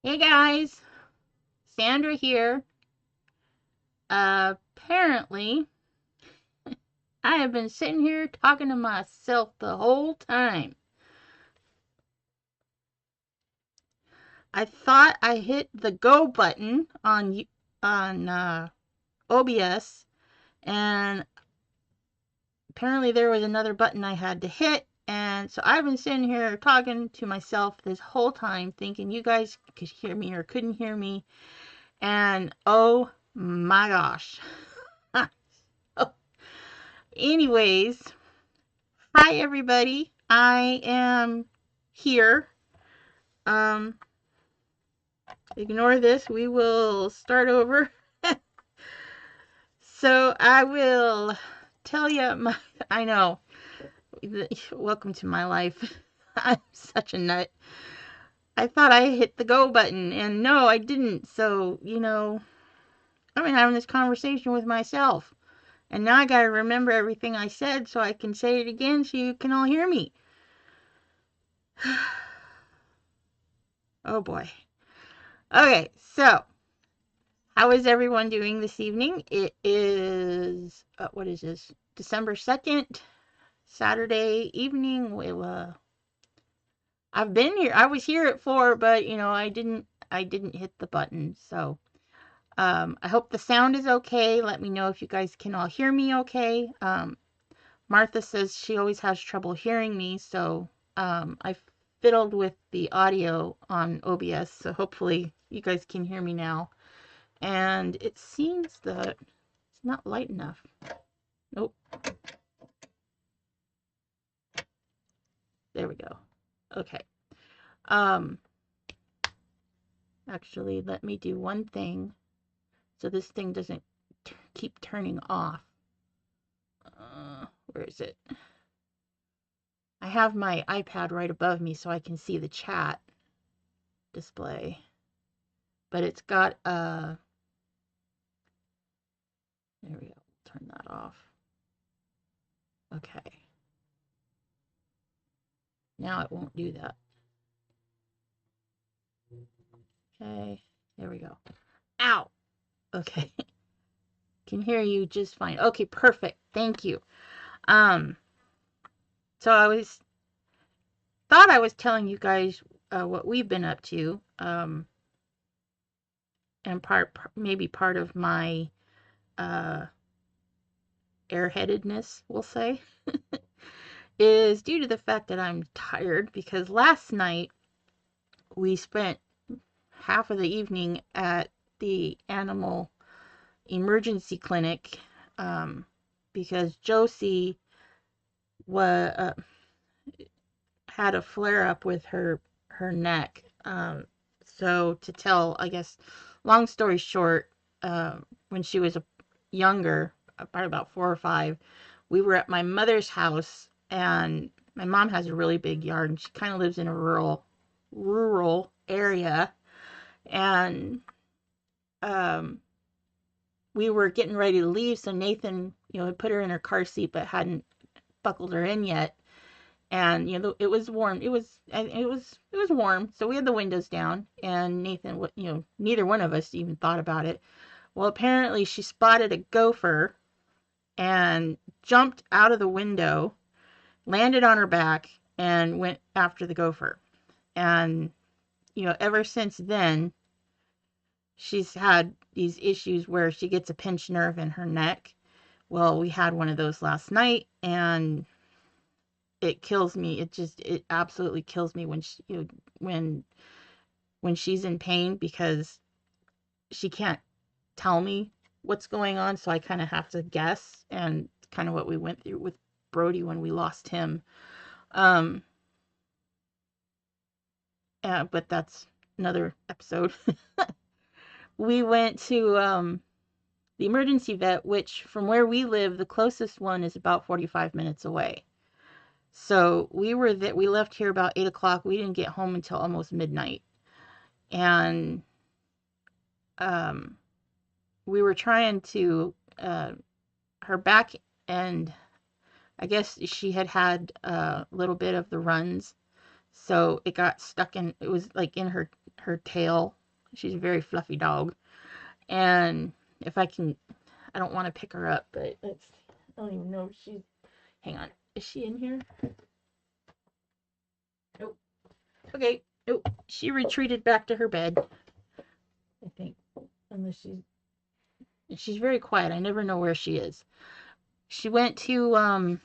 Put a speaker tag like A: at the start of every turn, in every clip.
A: Hey guys, Sandra here. Apparently, I have been sitting here talking to myself the whole time. I thought I hit the go button on OBS, and apparently there was another button I had to hit, and so I've been sitting here talking to myself this whole time, thinking you guys could hear me or couldn't hear me, and oh my gosh. Anyways, hi everybody. I am here. Um, Ignore this. We will start over. So I will tell you my. I know. Welcome to my life. I'm such a nut. I thought I hit the go button, and no, I didn't. So I've been having this conversation with myself, and now I gotta remember everything I said so I can say it again so you can all hear me. Oh boy. Okay, so how is everyone doing this evening? It is, what is this? December 2nd, Saturday evening. I've been here. I was here at 4, but I didn't hit the button. So, I hope the sound is okay. Let me know if you guys can all hear me okay. Martha says she always has trouble hearing me, so, I fiddled with the audio on OBS, so hopefully you guys can hear me now. And it seems that it's not light enough. Nope. There we go. Okay. Um, Actually, let me do one thing so this thing doesn't keep turning off. Where is it? I have my iPad right above me so I can see the chat display, but it's got there we go. Turn that off. Okay. Now it won't do that. Okay. There we go. Ow. Okay. Can hear you just fine. Okay, perfect. Thank you. Um, so thought I was telling you guys what we've been up to, and maybe part of my uh, airheadedness, we'll say, is due to the fact that I'm tired because last night we spent half of the evening at the animal emergency clinic, because Josie had a flare up with her neck. So to tell, I guess, long story short, when she was younger, probably about 4 or 5, we were at my mother's house, and my mom has a really big yard, and she kind of lives in a rural area, and um, we were getting ready to leave, so Nathan, had put her in her car seat, but hadn't buckled her in yet. And it was warm. It was warm, so we had the windows down. And Nathan, neither one of us even thought about it. Well, apparently she spotted a gopher and jumped out of the window, landed on her back, and went after the gopher. And ever since then, she's had these issues where she gets a pinched nerve in her neck. Well, we had one of those last night, and it kills me. It absolutely kills me when when she's in pain, because she can't tell me what's going on, so I kind of have to guess, and it's kind of what we went through with Brody when we lost him. Um, but that's another episode. We went to the emergency vet, which from where we live, the closest one is about 45 minutes away. So we left here about 8 o'clock. We didn't get home until almost midnight. And we were trying to, her back end, I guess she had a little bit of the runs. So it got stuck it was like in her tail, She's a very fluffy dog. And if I can, I don't want to pick her up, but let's, I don't even know if she's, hang on. Is she in here? Nope. Okay. Nope. She retreated back to her bed, I think. Unless she's very quiet. I never know where she is. She went to,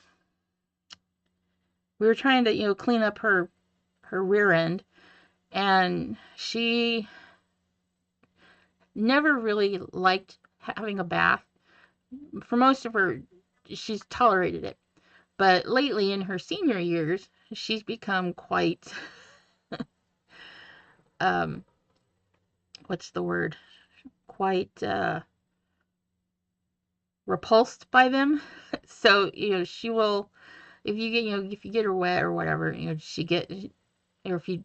A: we were trying to, clean up her rear end, and she never really liked having a bath. For most of her, she's tolerated it. But lately, in her senior years, she's become quite, um, what's the word? Quite repulsed by them. So, she will, if you get, if you get her wet or whatever, or if you,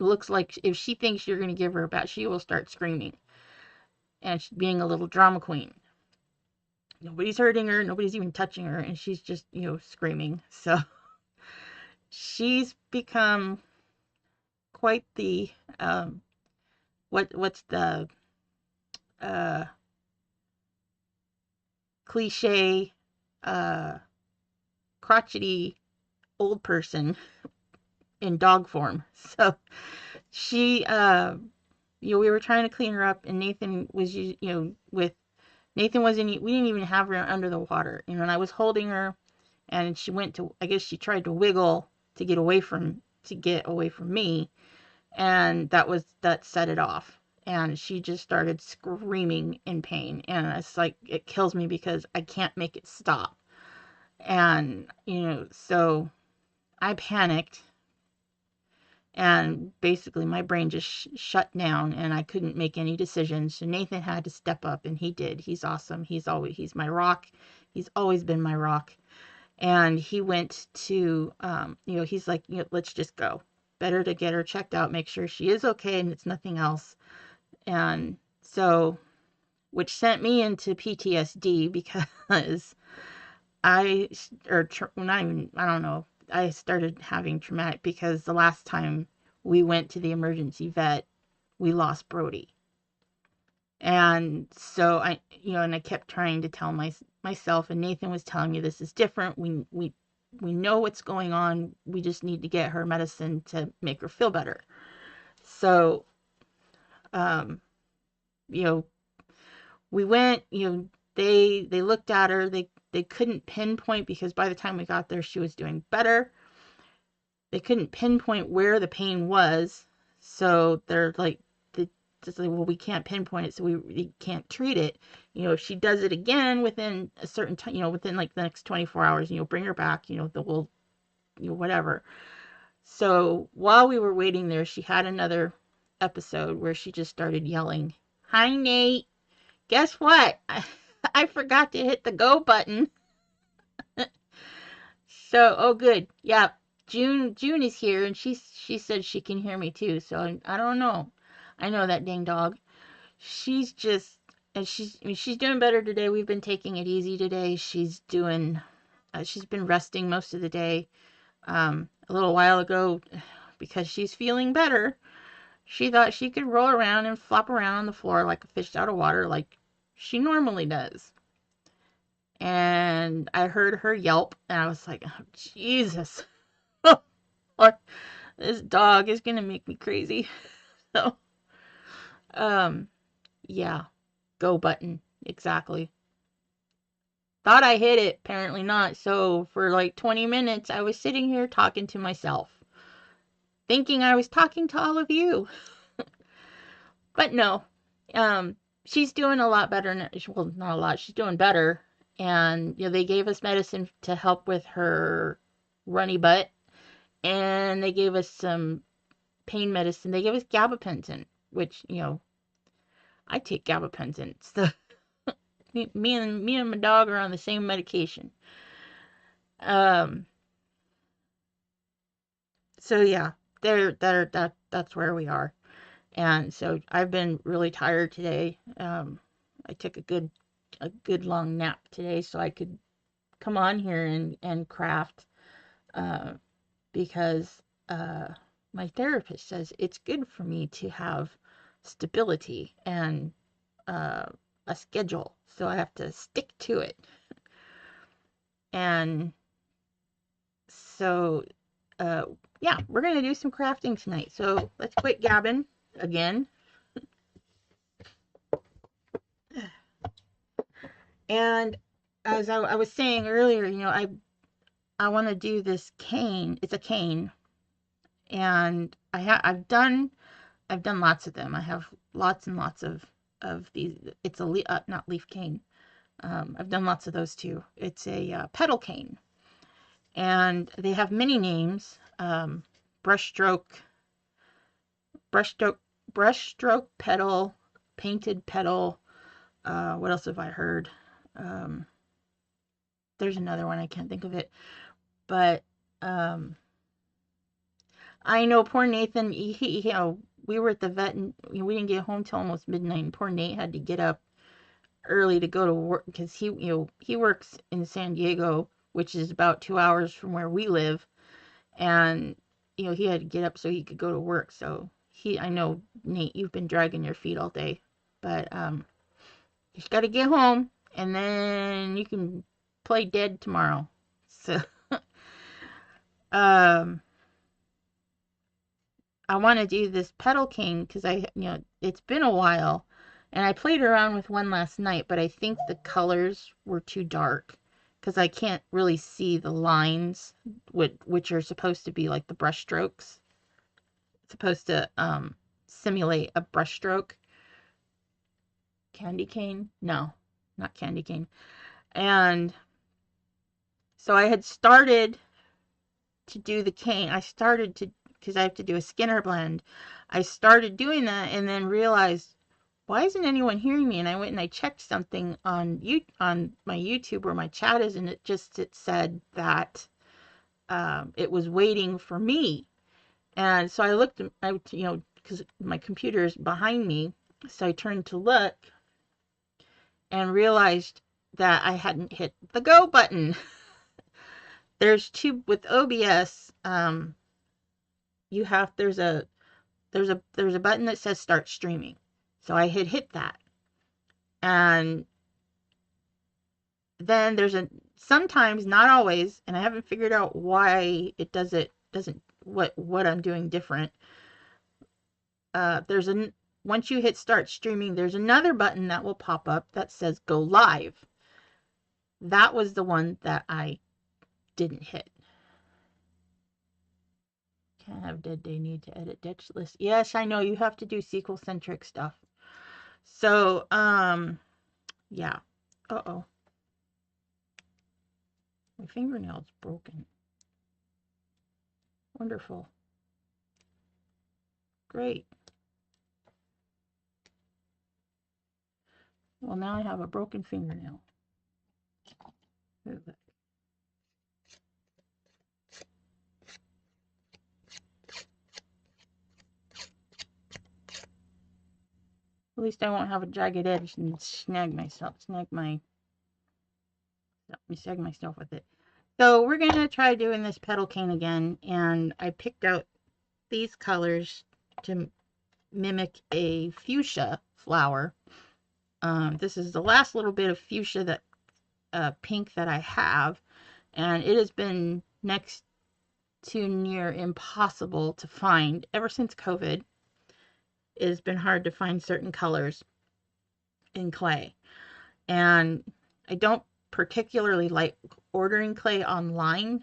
A: looks like, if she thinks you're going to give her a bath, she will start screaming and being a little drama queen. Nobody's hurting her, nobody's even touching her, and she's just, screaming. So she's become quite the, what's the uh, cliche, uh, crotchety old person in dog form. So she, we were trying to clean her up, and Nathan was, with Nathan wasn't, we didn't even have her under the water, and I was holding her, and she went to, I guess she tried to wiggle to get away from me, and that set it off. And she just started screaming in pain, and it's like, it kills me because I can't make it stop. And so I panicked, and basically my brain just shut down, and I couldn't make any decisions. So Nathan had to step up, and he did. He's awesome. He's my rock. He's always been my rock. And he went to, he's like, let's just go. Better to get her checked out, make sure she is okay and it's nothing else. And so, which sent me into PTSD because not even, I don't know, I started having traumatic because the last time we went to the emergency vet, we lost Brody. And so and I kept trying to tell myself, and Nathan was telling me, this is different. We know what's going on. We just need to get her medicine to make her feel better. So, um, you know, we went, they looked at her. They couldn't pinpoint, because by the time we got there, she was doing better. They couldn't pinpoint where the pain was. So they're like, just like, well, we can't pinpoint it, so we can't treat it. If she does it again within a certain time, within like the next 24 hours, bring her back, we'll, whatever. So while we were waiting there, she had another episode where she just started yelling, "Hi, Nate. Guess what? I forgot to hit the go button." So, oh, good. Yeah. June is here, and she said she can hear me too. So I don't know. I know that dang dog. She's just, and she's doing better today. We've been taking it easy today. She's been resting most of the day. A little while ago, because she's feeling better, she thought she could roll around and flop around on the floor like a fish out of water, like she normally does. And I heard her yelp, and I was like, oh, Jesus. This dog is gonna make me crazy. So, um, yeah, go button, exactly. Thought I hit it, apparently not. So for like 20 minutes, I was sitting here talking to myself, thinking I was talking to all of you. But no, she's doing a lot better now. Well, not a lot. She's doing better. And, they gave us medicine to help with her runny butt. And they gave us some pain medicine. They gave us gabapentin, which, I take gabapentin. So me and my dog are on the same medication. Um, so yeah, that's where we are. And so I've been really tired today. I took a good long nap today so I could come on here and craft, uh, because my therapist says it's good for me to have stability and uh, a schedule. So I have to stick to it. And so, uh, yeah, we're going to do some crafting tonight. So let's quit gabbing again. And as I was saying earlier, I want to do this cane. It's a cane, and I've done lots of them. I have lots and lots of these. It's a not leaf cane. I've done lots of those too. It's a pedal cane, and they have many names. Brushstroke, brushstroke, brushstroke pedal, painted pedal. What else have I heard? Um, there's another one, I can't think of it, but um, I know poor Nathan. We were at the vet and we didn't get home till almost midnight. And poor Nate had to get up early to go to work because he works in San Diego, which is about 2 hours from where we live, and he had to get up so he could go to work. So I know, Nate, you've been dragging your feet all day, but you just got to get home and then you can play dead tomorrow. So um I want to do this pedal king because it's been a while, and I played around with one last night, but I think the colors were too dark because I can't really see the lines, which are supposed to be like the brush strokes. It's supposed to simulate a brush stroke. Candy cane? No, not candy cane. And so I had started to do the cane. Because I have to do a Skinner blend. I started doing that and then realized, why isn't anyone hearing me? And I went and I checked something on my YouTube where my chat is, and it said that it was waiting for me. And so I looked, because my computer is behind me, so I turned to look and realized that I hadn't hit the go button. There's two with OBS. You have there's a button that says start streaming. So I had hit that. And then sometimes, not always, and I haven't figured out why it doesn't what I'm doing different. Once you hit start streaming, there's another button that will pop up that says go live. That was the one that I didn't hit. Can't have dead day, need to edit ditch list. Yes, I know you have to do SQL centric stuff. So, yeah. Uh-oh. My fingernail's broken. Wonderful. Great. Well, now I have a broken fingernail. At least I won't have a jagged edge and snag myself with it. So we're going to try doing this pedal cane again, and I picked out these colors to mimic a fuchsia flower. This is the last little bit of fuchsia pink that I have, and it has been next to near impossible to find ever since COVID. It has been hard to find certain colors in clay, and I don't particularly like ordering clay online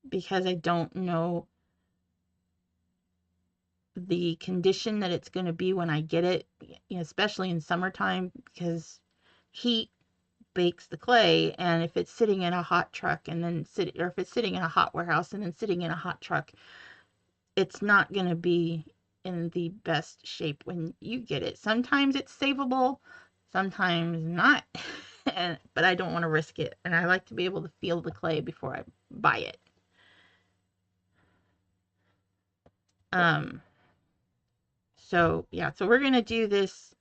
A: because I don't know the condition that it's going to be when I get it, especially in summertime, because heat bakes the clay, and if it's sitting in a hot truck and then or if it's sitting in a hot warehouse and then sitting in a hot truck, it's not going to be in the best shape when you get it. Sometimes it's savable, sometimes not. But I don't want to risk it, and I like to be able to feel the clay before I buy it. So yeah, so we're going to do this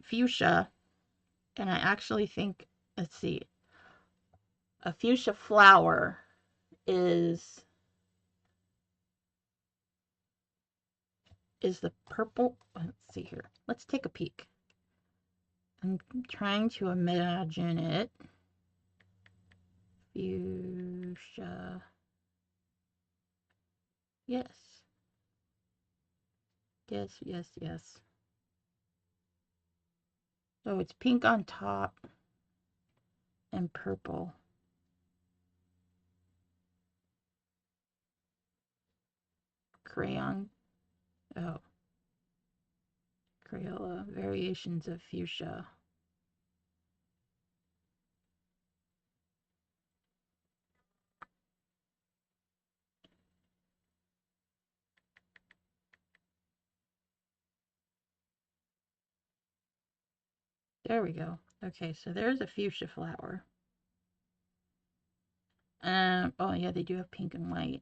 A: fuchsia, and I actually think, let's see, a fuchsia flower is is the purple. Let's see here. Let's take a peek. I'm trying to imagine it. Fuchsia. Yes. Yes, yes, yes. So it's pink on top and purple. Crayon. Oh. Crayola. Variations of fuchsia. There we go. Okay, so there's a fuchsia flower. Oh yeah, they do have pink and white.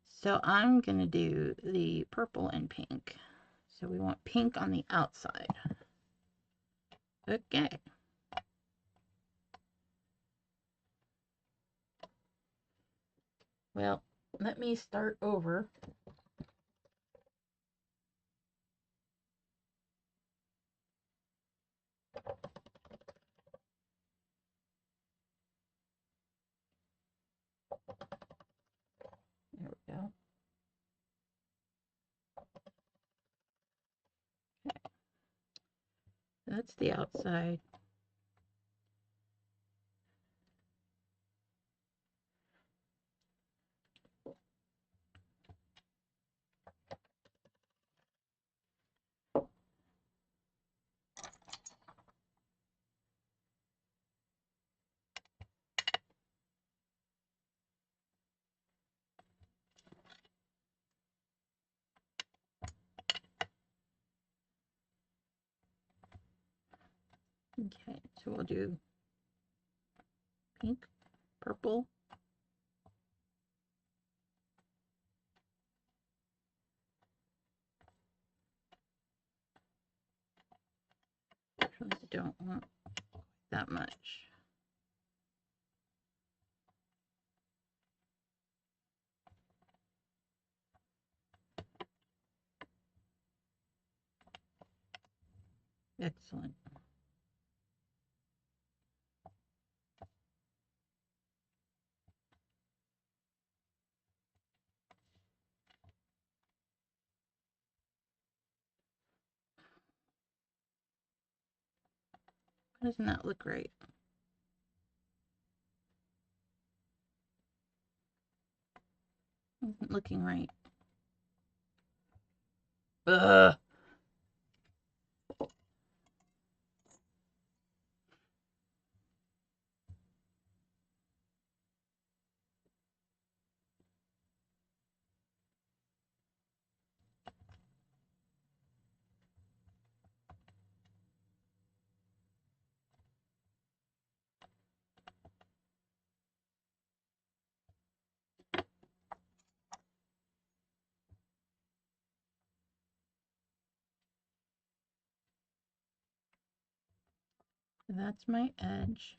A: So I'm going to do the purple and pink. So we want pink on the outside. Okay. Well, let me start over. There we go. Okay. That's the outside. Okay, so we'll do pink, purple. Actually, I don't want that much. Excellent. Doesn't that look right? Isn't looking right. Ugh. That's my edge.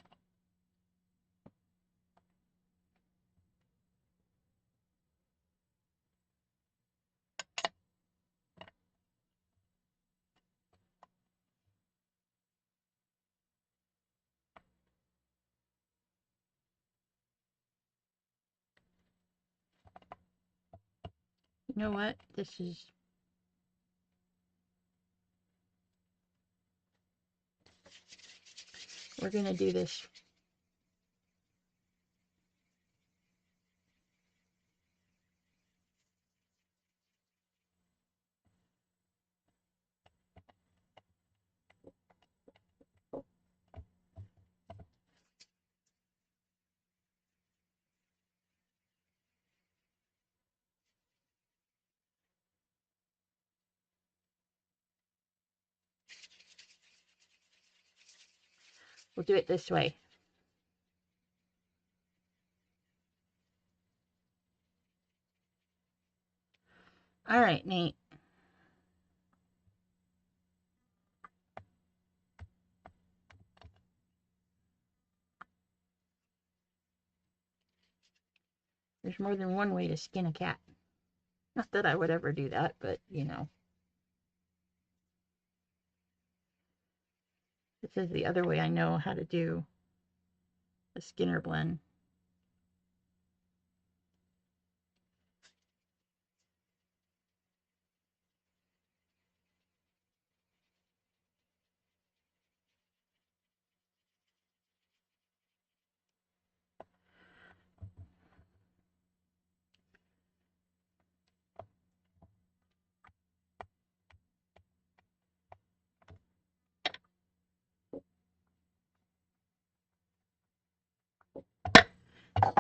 A: You know what? We're going to do this. We'll do it this way. All right, Nate. There's more than one way to skin a cat. Not that I would ever do that, but you know, this is the other way I know how to do a Skinner blend.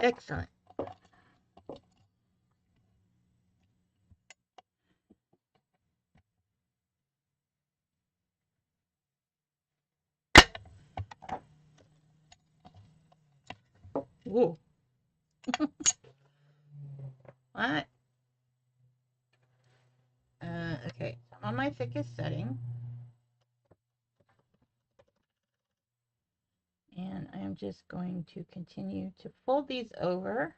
A: Excellent. Whoa. What? Okay, so I'm on my thickest setting. And I am just going to continue to fold these over.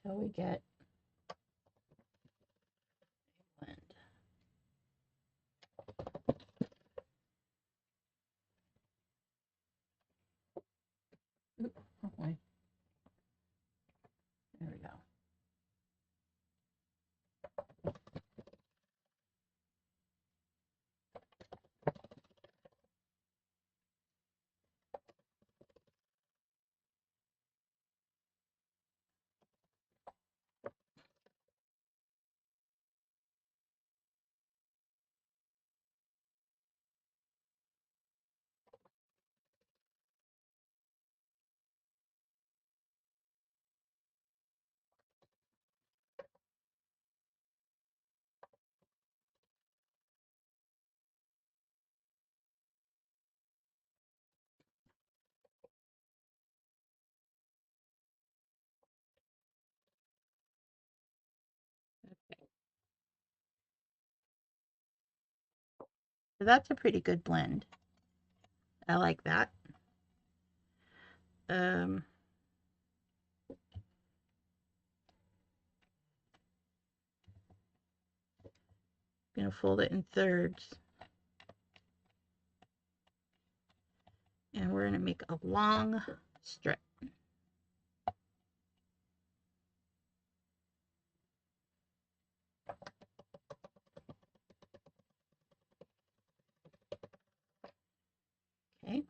A: Till we get a blend. Oop, oh boy. There we go. So that's a pretty good blend. I like that. Um, I'm going to fold it in thirds. And we're going to make a long strip. Okay,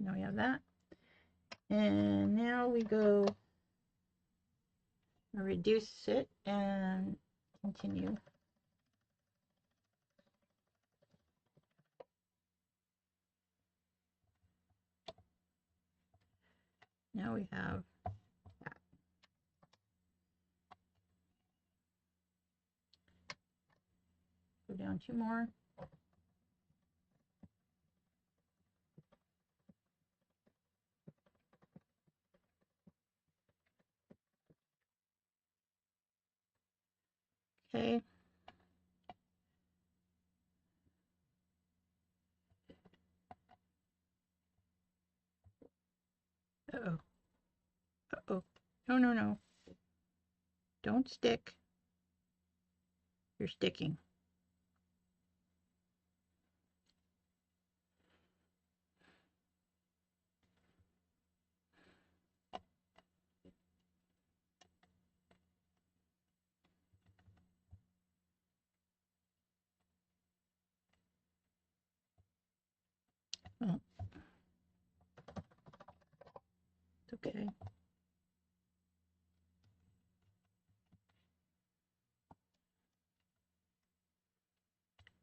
A: now we have that. And now we go reduce it and continue. Now we have that. Go down 2 more. Okay. Uh-oh. Uh-oh. No, no, no. Don't stick. You're sticking. Oh, it's okay.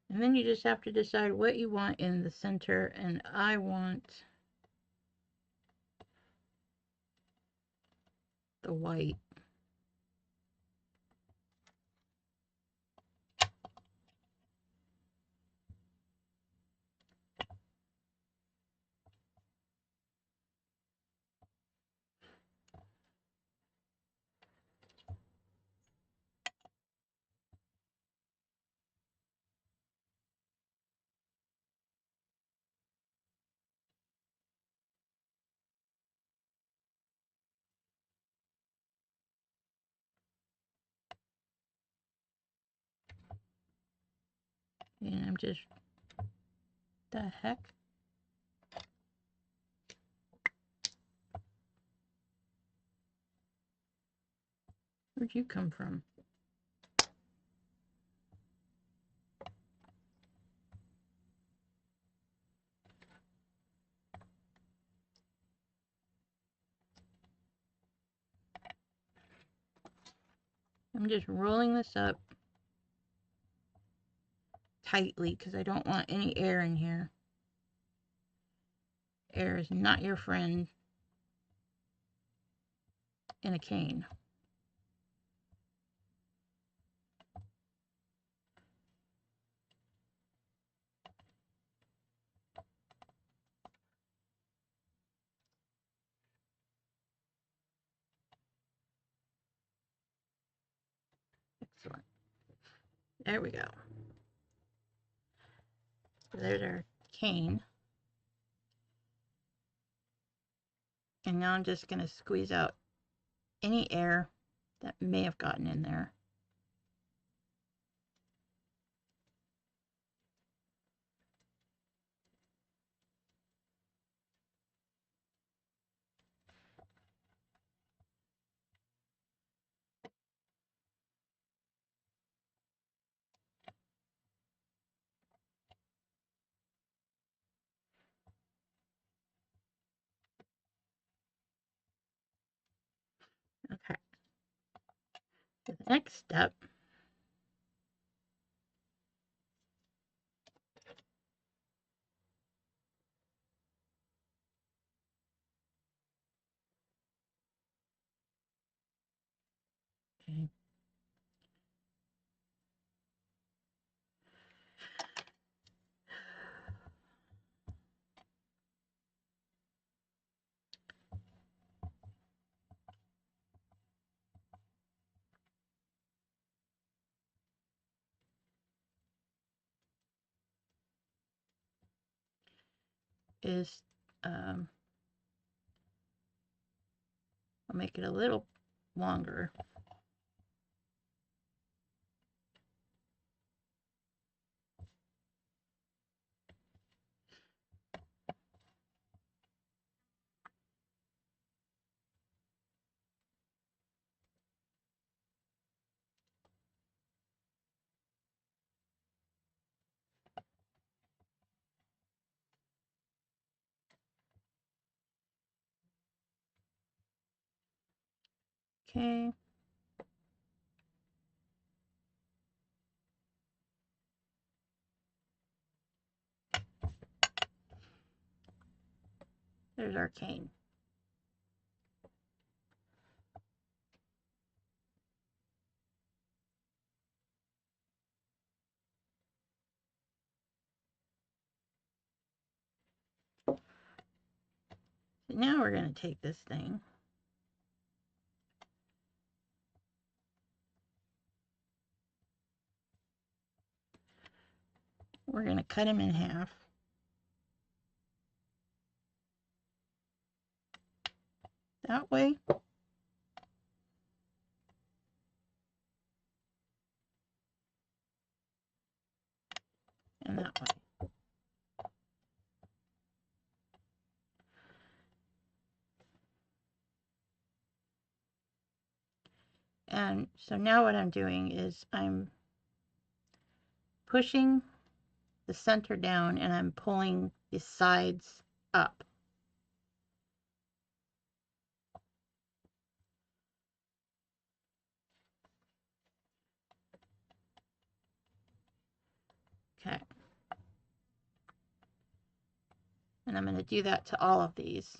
A: And then you just have to decide what you want in the center, and I want the white. And I'm just, the heck? Where'd you come from? I'm just rolling this up tightly because I don't want any air in here. Air is not your friend in a cane. Excellent. There we go. So there's our cane. And now I'm just going to squeeze out any air that may have gotten in there. Okay. So the next step okay, is I'll make it a little longer. Okay. There's our cane. So now we're going to take this thing we're going to cut him in half. That way. And that way. And so now what I'm doing is I'm pushing the center down and I'm pulling the sides up. Okay. And I'm going to do that to all of these.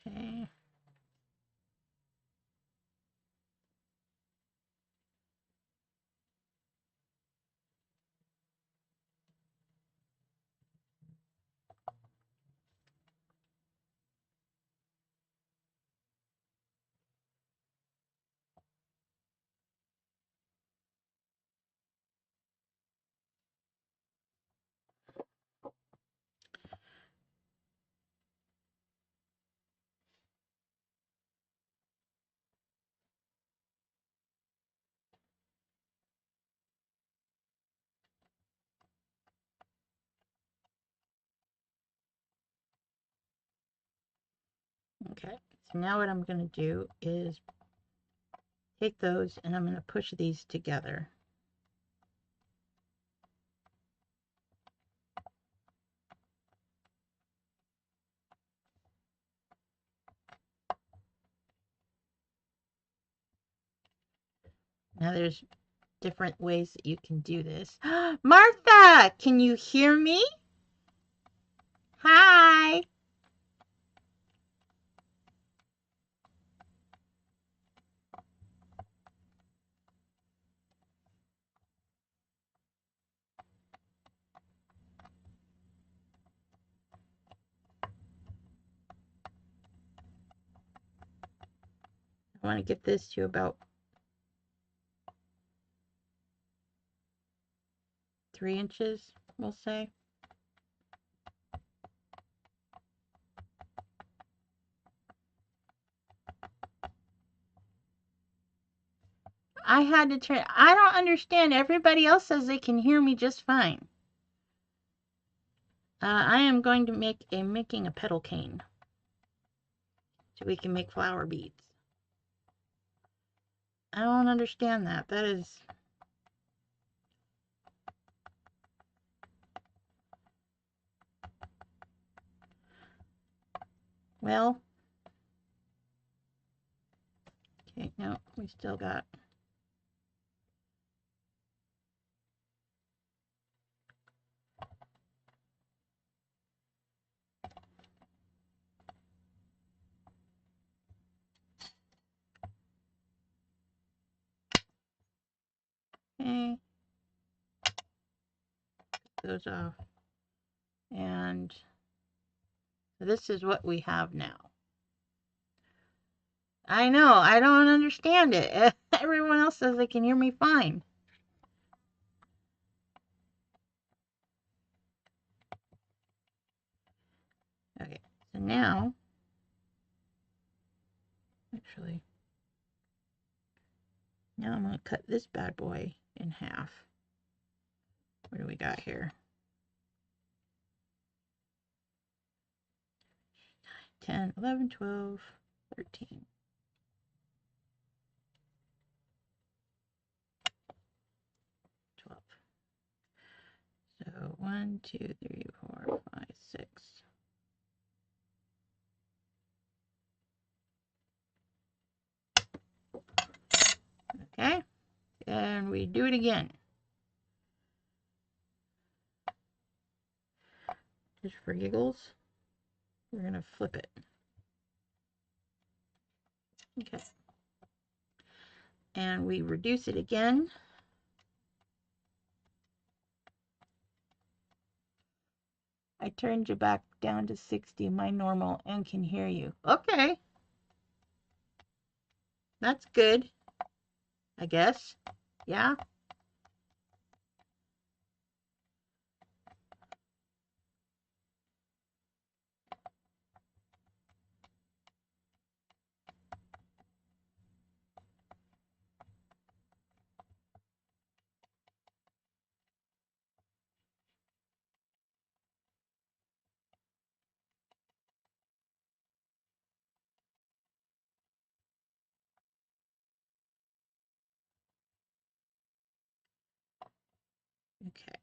A: Okay. Okay, so now what I'm going to do is take those and I'm going to push these together. Now there's different ways that you can do this. Martha, can you hear me? Hi. I want to get this to about 3 inches, we'll say. I had to turn. I don't understand. Everybody else says they can hear me just fine. I am going to making a pedal cane so we can make flower beads. I don't understand that. That is. Well. Okay, no, we still got. Okay. Those off. And this is what we have now. I know, I don't understand it. Everyone else says they can hear me fine. Okay, so now, actually, now I'm going to cut this bad boy in half. What do we got here? 10, 11, 12, 13. So 1, 2, 3, 4, 5, 6. Okay, and we do it again. Just for giggles, we're going to flip it. Okay. And we reduce it again. I turned you back down to 60, my normal, and can hear you. Okay. That's good, I guess. Yeah. Okay.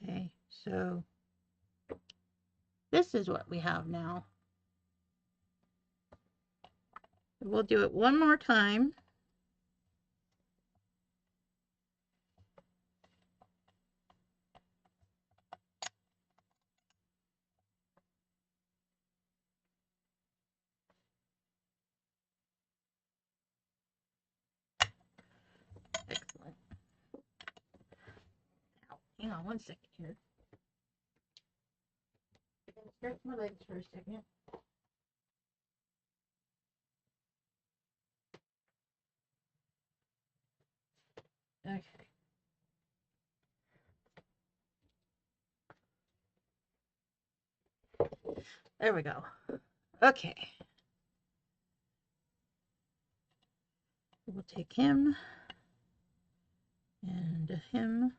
A: Okay, so this is what we have now. We'll do it one more time. Excellent. Now, hang on one second here. stretch my legs for a second. Okay. There we go. Okay. We'll take him and him.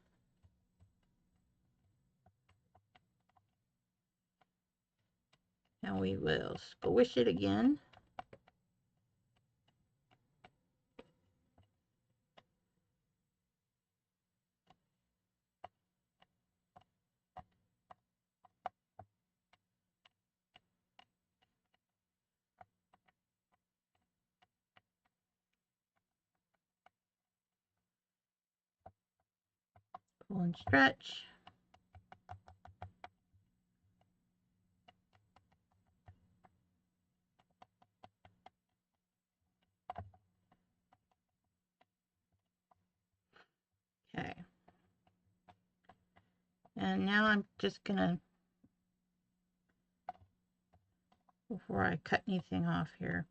A: And we will squish it again. Pull and stretch. Okay. And now I'm just gonna, before I cut anything off here,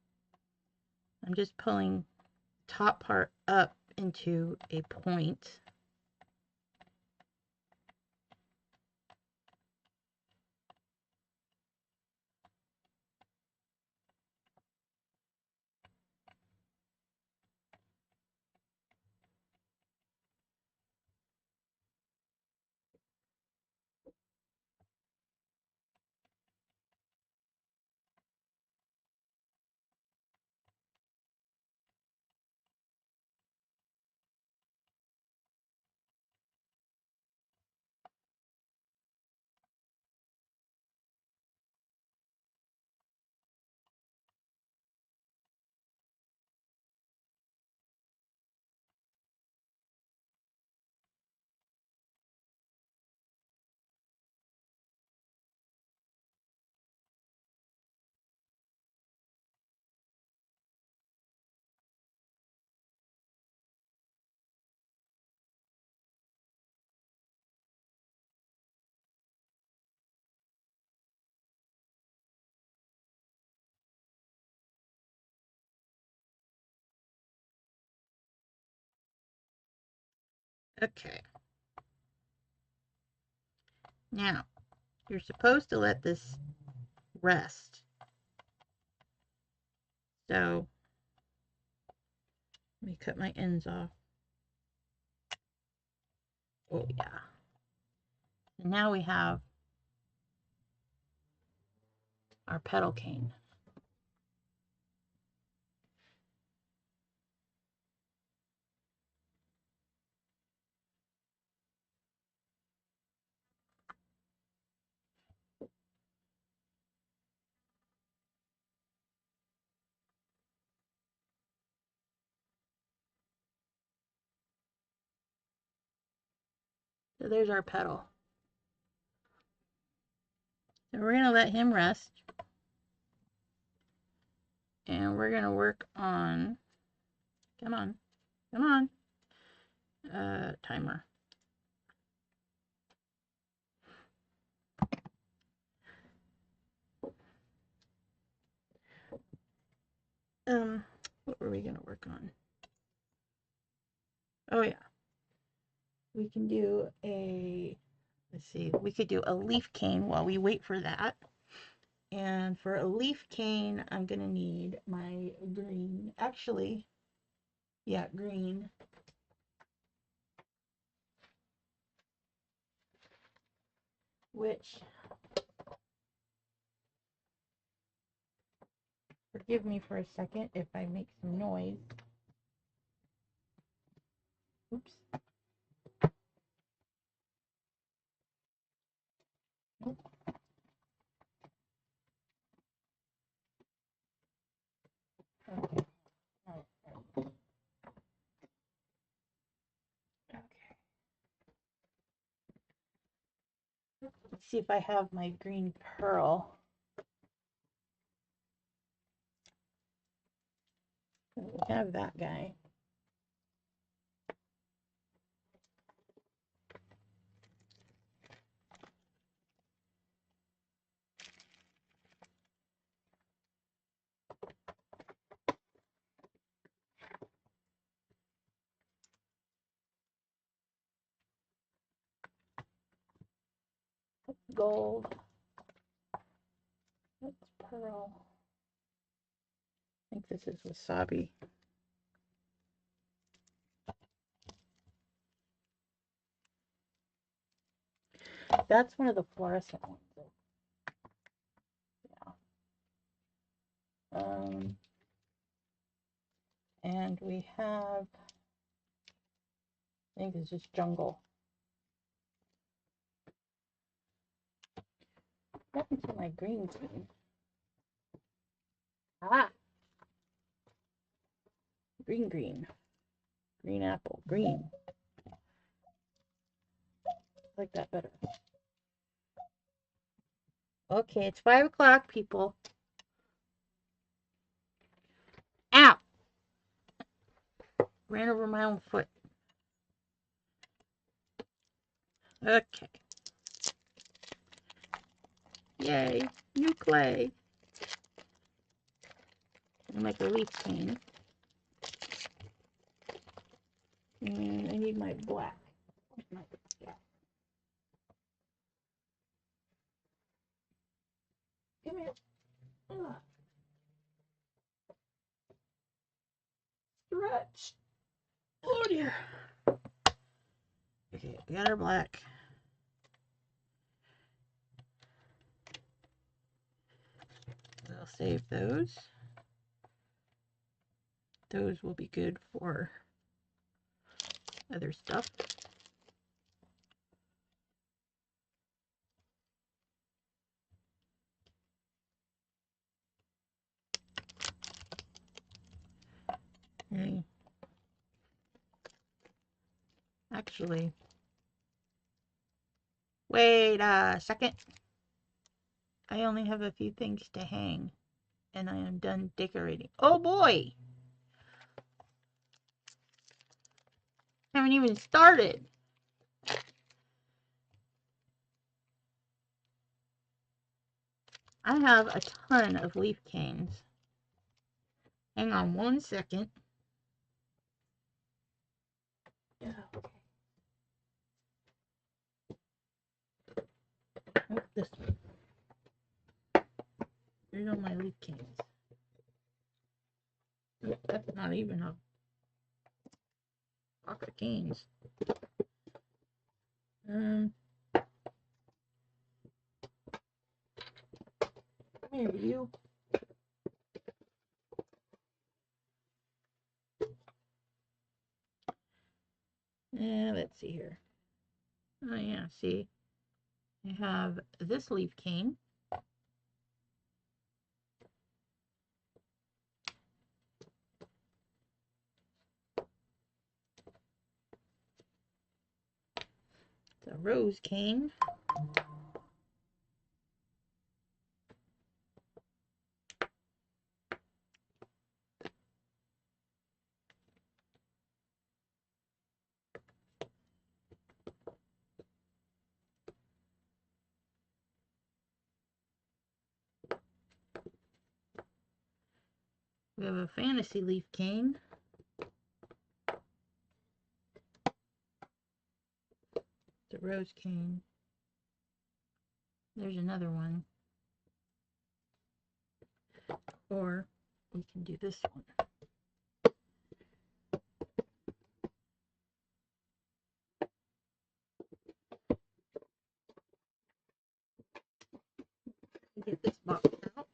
A: I'm just pulling the top part up into a point. Okay. Now, you're supposed to let this rest. So, let me cut my ends off. Oh, yeah. And now we have our pedal cane. So there's our pedal. So we're going to let him rest. And we're going to work on, come on, timer. What were we going to work on? Oh, yeah. We can do a, let's see, we could do a leaf cane while we wait for that. And for a leaf cane, I'm going to need my green. Actually, yeah, green. Which, forgive me for a second if I make some noise. Oops. Nope. Okay. Okay. Let's see if I have my green pearl. We have that guy. gold. That's pearl. I think this is wasabi. That's one of the fluorescent ones. Yeah. And we have, I think it's just jungle. What happened to my green green? Ah, green green. Green apple, green. I like that better. Okay, it's 5 o'clock, people. Ow! Ran over my own foot. Okay. Yay, new clay. I'll make a leaf cane. And I need my black. My black. Come here. Ugh. Stretch. Oh dear. Okay, we got our black. I'll save those. Those will be good for other stuff. Okay. Actually, wait a second. I only have a few things to hang, and I am done decorating. Oh boy! Haven't even started. I have a ton of leaf canes. Hang on one second. Yeah, okay. Oh, this one. There's all my leaf canes. Oh, that's not even a box of canes. Come here, you. Let's see here. Oh yeah, see, I have this leaf cane. It's a rose cane. We have a fantasy leaf cane. It's a rose cane. There's another one. Or we can do this one. Get this box out.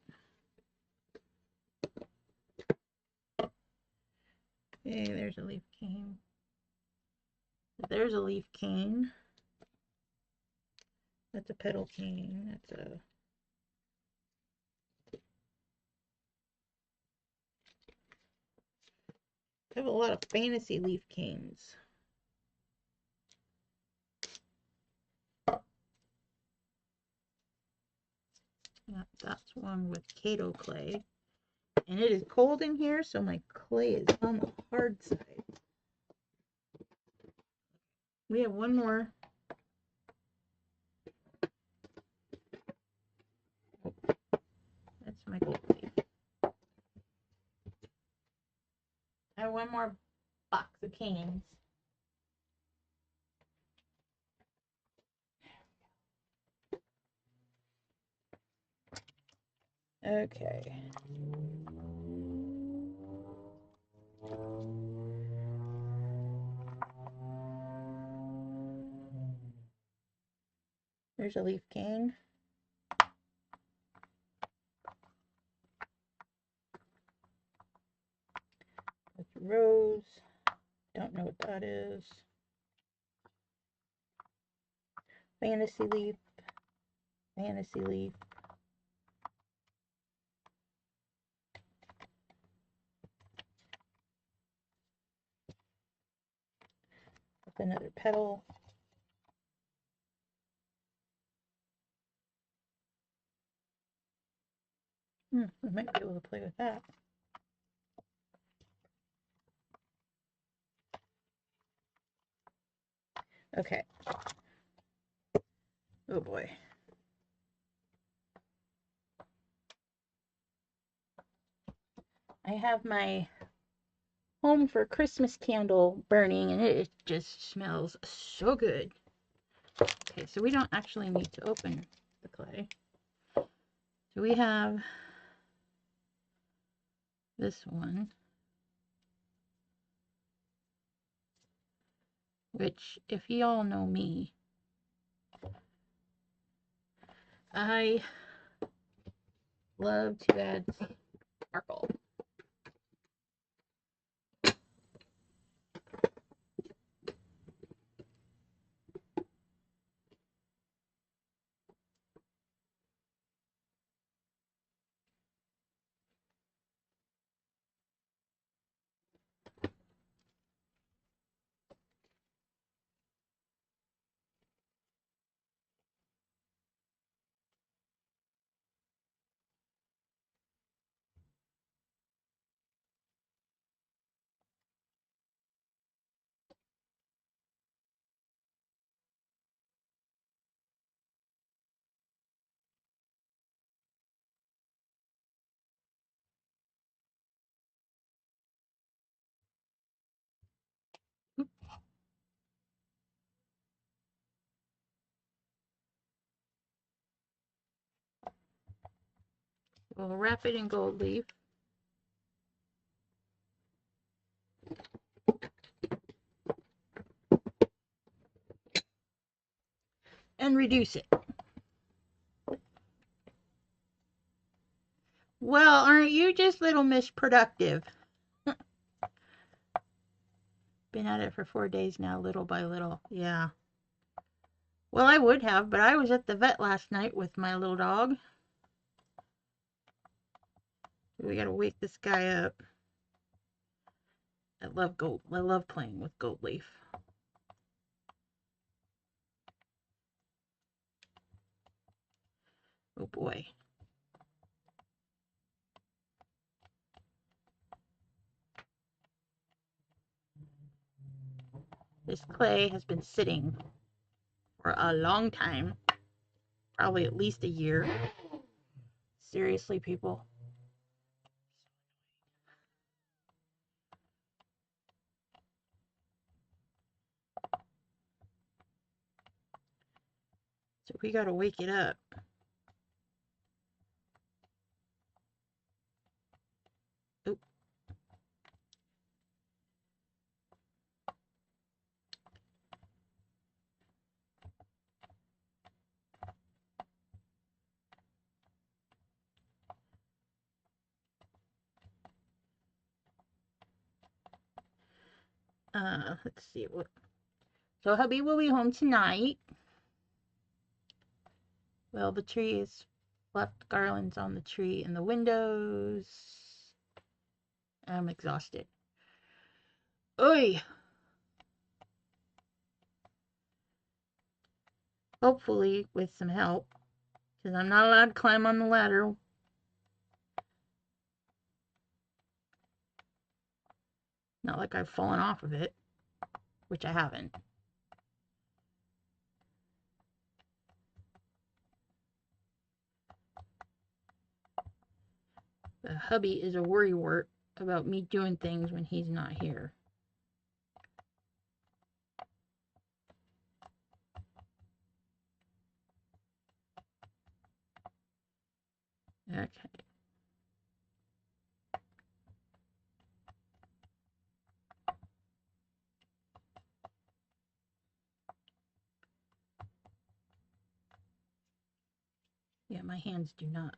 A: Okay, there's a leaf cane. There's a leaf cane. That's a petal cane. That's a... I have a lot of fantasy leaf canes. Yeah, that's one with Kato clay. And it is cold in here, so my clay is on the hard side. We have one more. That's my gold leaf. I have one more box of canes. Okay. There's a leaf cane. That's a rose. Don't know what that is. Fantasy leaf. Fantasy leaf. With another petal. We might be able to play with that. Okay. Oh boy. I have my home for Christmas candle burning and it just smells so good. Okay, so we don't actually need to open the clay. So we have this one, which if y'all know me, I love to add sparkle. We'll wrap it in gold leaf. And reduce it. Well, aren't you just little Miss Productive? Been at it for 4 days now, little by little. Yeah. Well, I would have, but I was at the vet last night with my little dog. We gotta wake this guy up. I love playing with gold leaf. Oh boy. This clay has been sitting for a long time. Probably at least a year. Seriously, people. So we gotta wake it up. Oop. Let's see what. So hubby will be home tonight. Well, the tree is left garlands on the tree and the windows. I'm exhausted. Oi! Hopefully with some help, because I'm not allowed to climb on the ladder. Not like I've fallen off of it, which I haven't. The hubby is a worrywart about me doing things when he's not here. Okay. Yeah, my hands do not.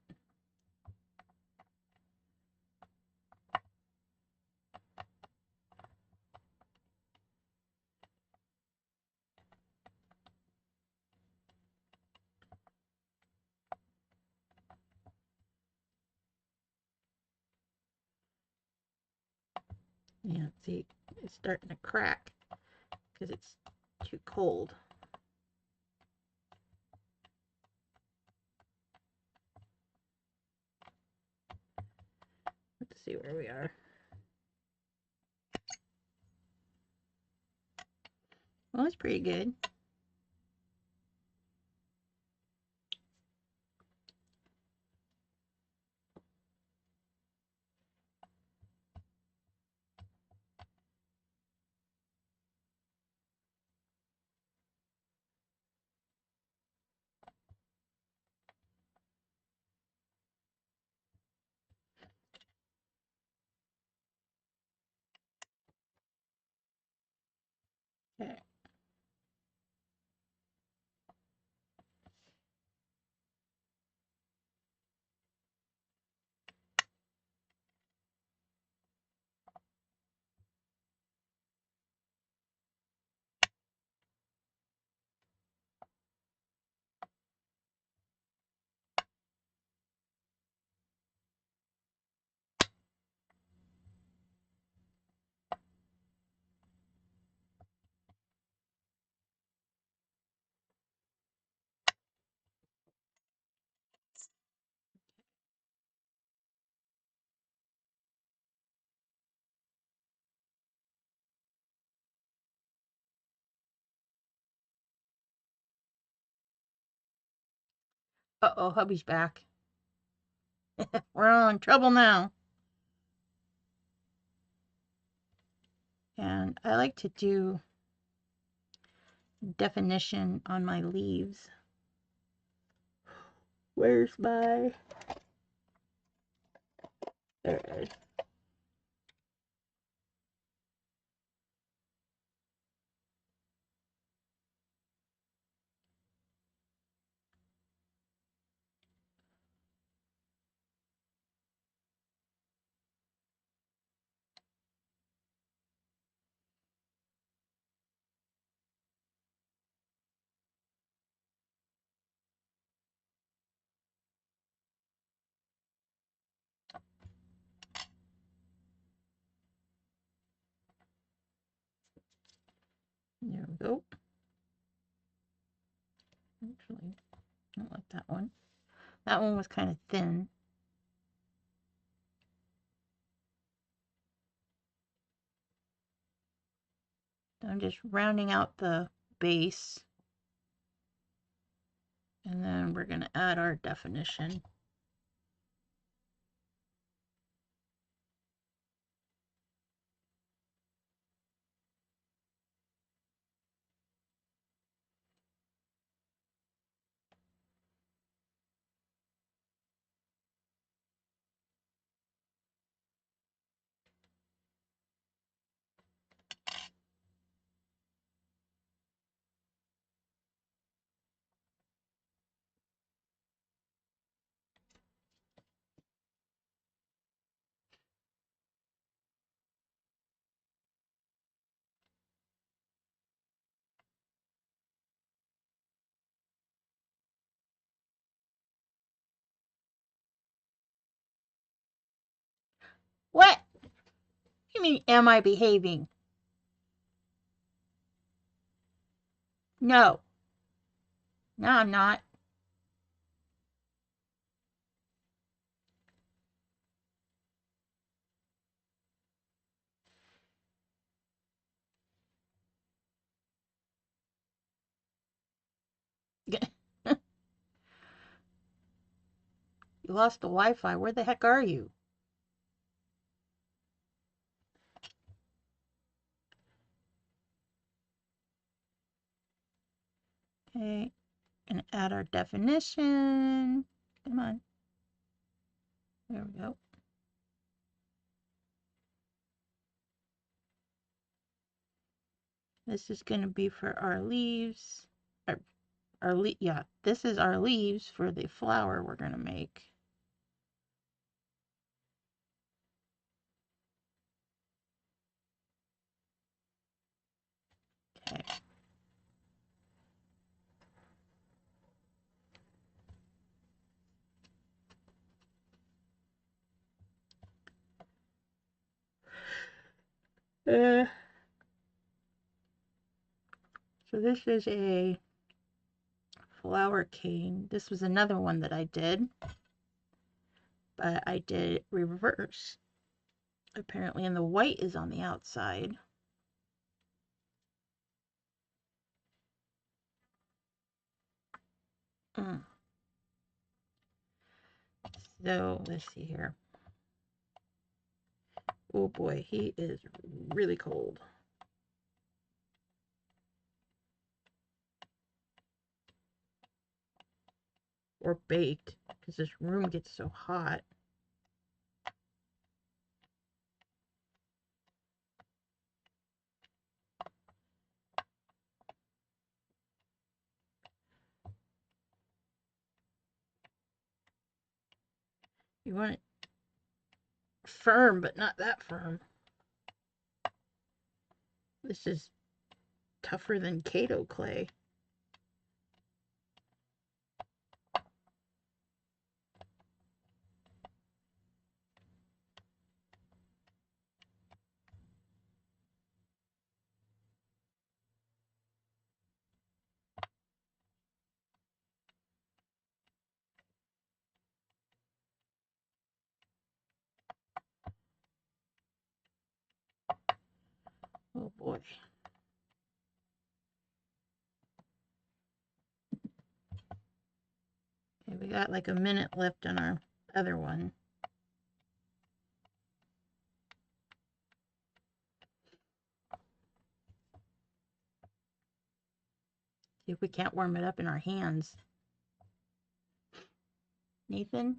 A: Yeah, see, it's starting to crack because it's too cold. Let's see where we are. Well, it's pretty good. Okay. Uh-oh, hubby's back. We're all in trouble now. And I like to do definition on my leaves. Where's my... There it is. There we go. Actually, I don't like that one. That one was kind of thin. I'm just rounding out the base. And then we're going to add our definition. What? You mean, am I behaving? No. No, I'm not. You lost the Wi-Fi. Where the heck are you? Okay. Gonna add our definition. Come on. There we go. This is going to be for our leaves, our yeah, this is our leaves for the flower we're going to make. Okay. So this is a flower cane. This was another one that I did, but I did it reverse. Apparently, and the white is on the outside. Mm. So let's see here. Oh boy, he is really cold. Or baked, because this room gets so hot. You want it firm, but not that firm. This is tougher than Kato clay. Oh boy. Okay, we got like a minute left on our other one. See if we can't warm it up in our hands. Nathan?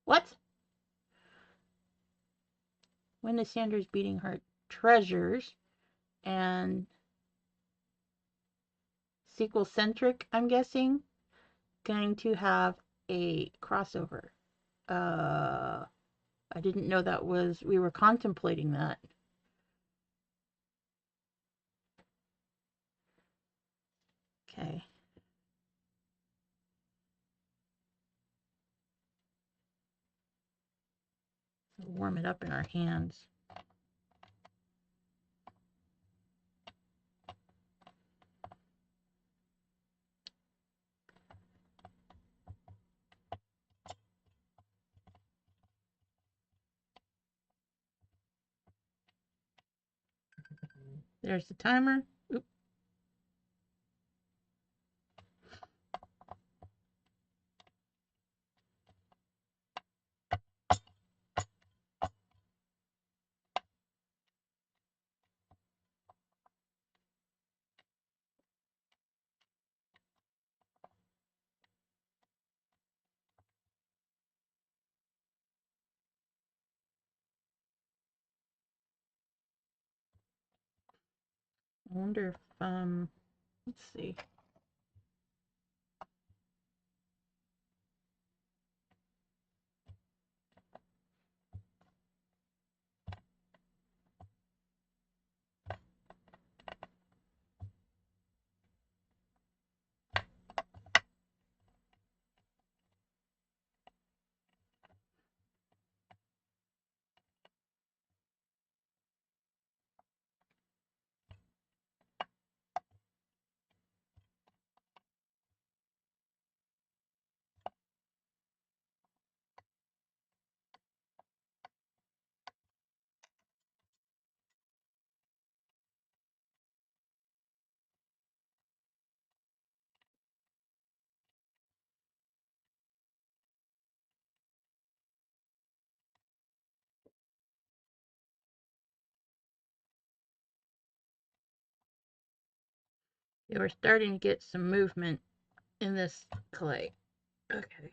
A: What? When is Sandra's beating her treasures? And sequel centric, I'm guessing, going to have a crossover. I didn't know that was, we were contemplating that. Okay. So warm it up in our hands. There's the timer. Oop. I wonder if, let's see. Yeah, we're starting to get some movement in this clay. Okay.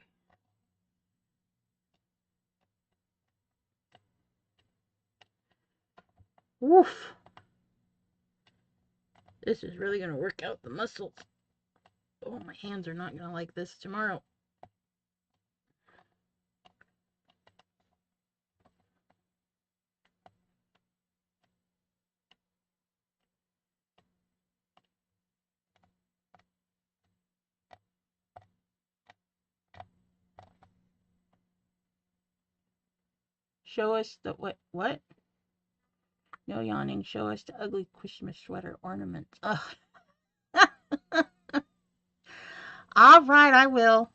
A: Woof. This is really going to work out the muscles. Oh, my hands are not going to like this tomorrow. Show us the what? What? No yawning. Show us the ugly Christmas sweater ornaments. Ugh. All right, I will.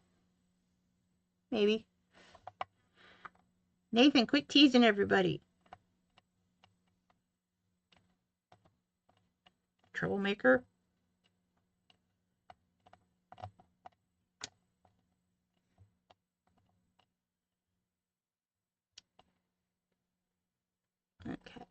A: Maybe. Nathan, quit teasing everybody. Troublemaker. Okay.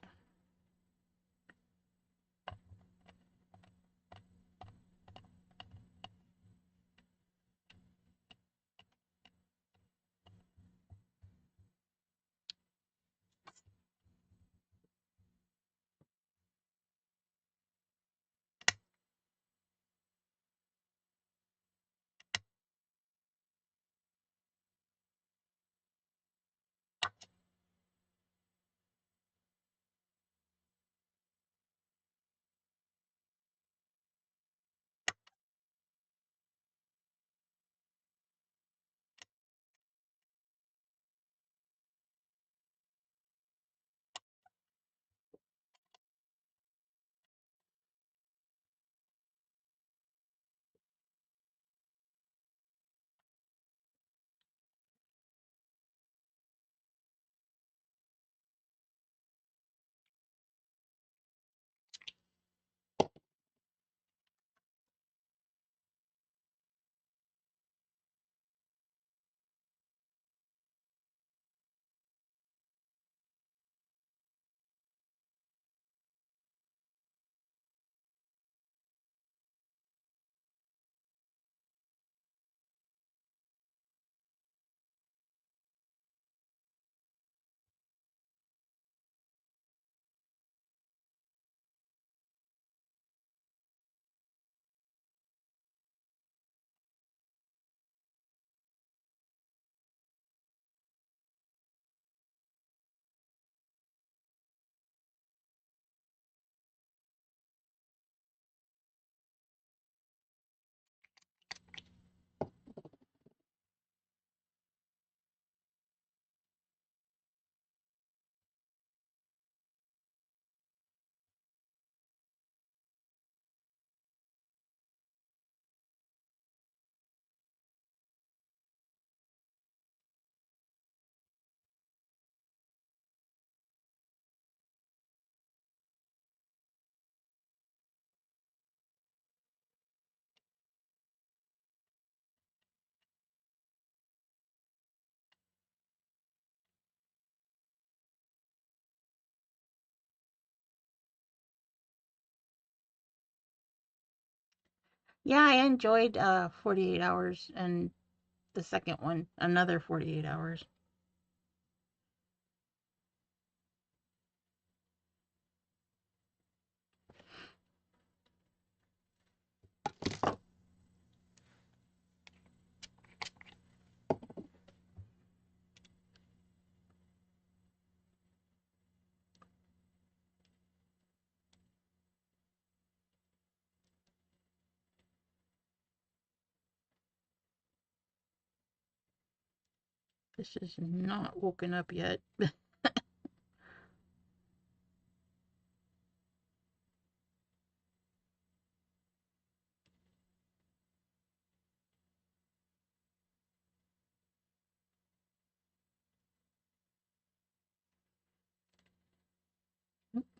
A: Yeah, I enjoyed 48 hours and the second one, another 48 hours. This is not woken up yet.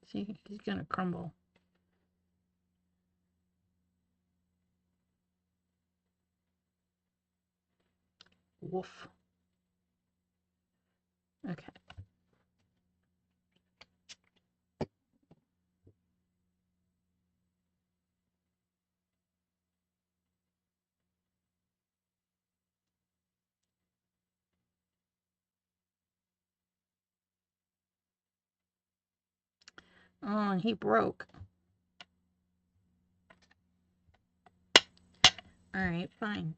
A: See, he's gonna crumble. Woof. Okay. Oh, and he broke. Alright, fine.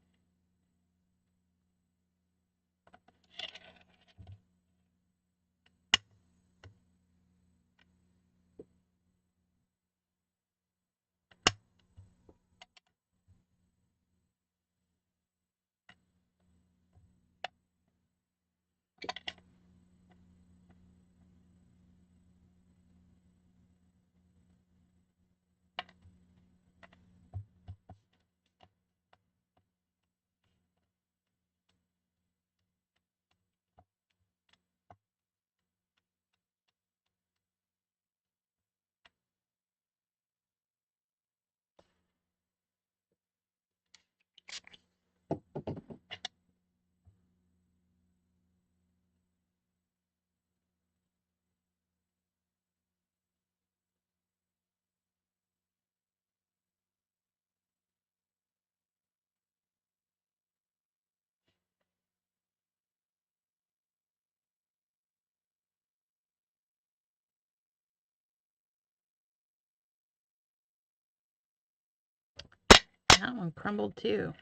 A: That one crumbled too.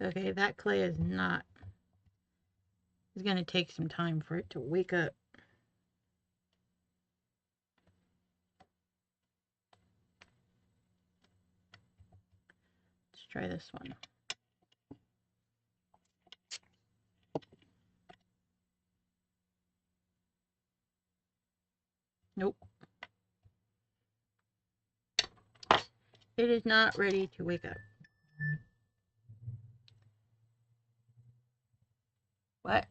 A: Okay, that clay is not. It's going to take some time for it to wake up. Let's try this one. Nope. It is not ready to wake up. What?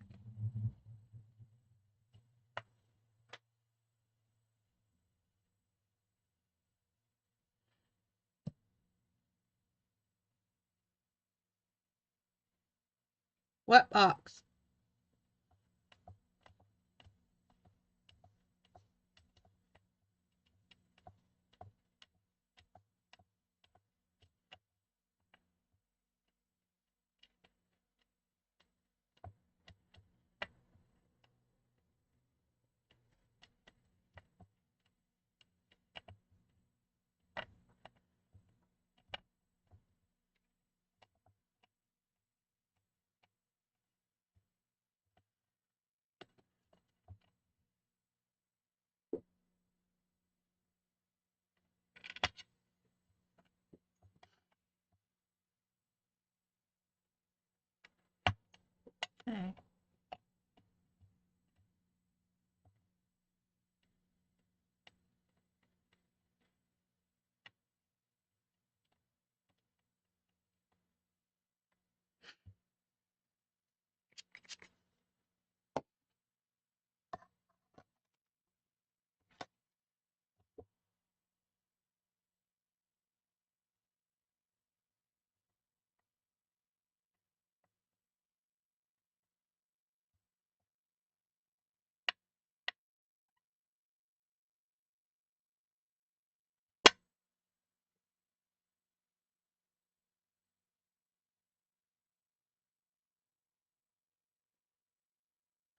A: What box? Okay.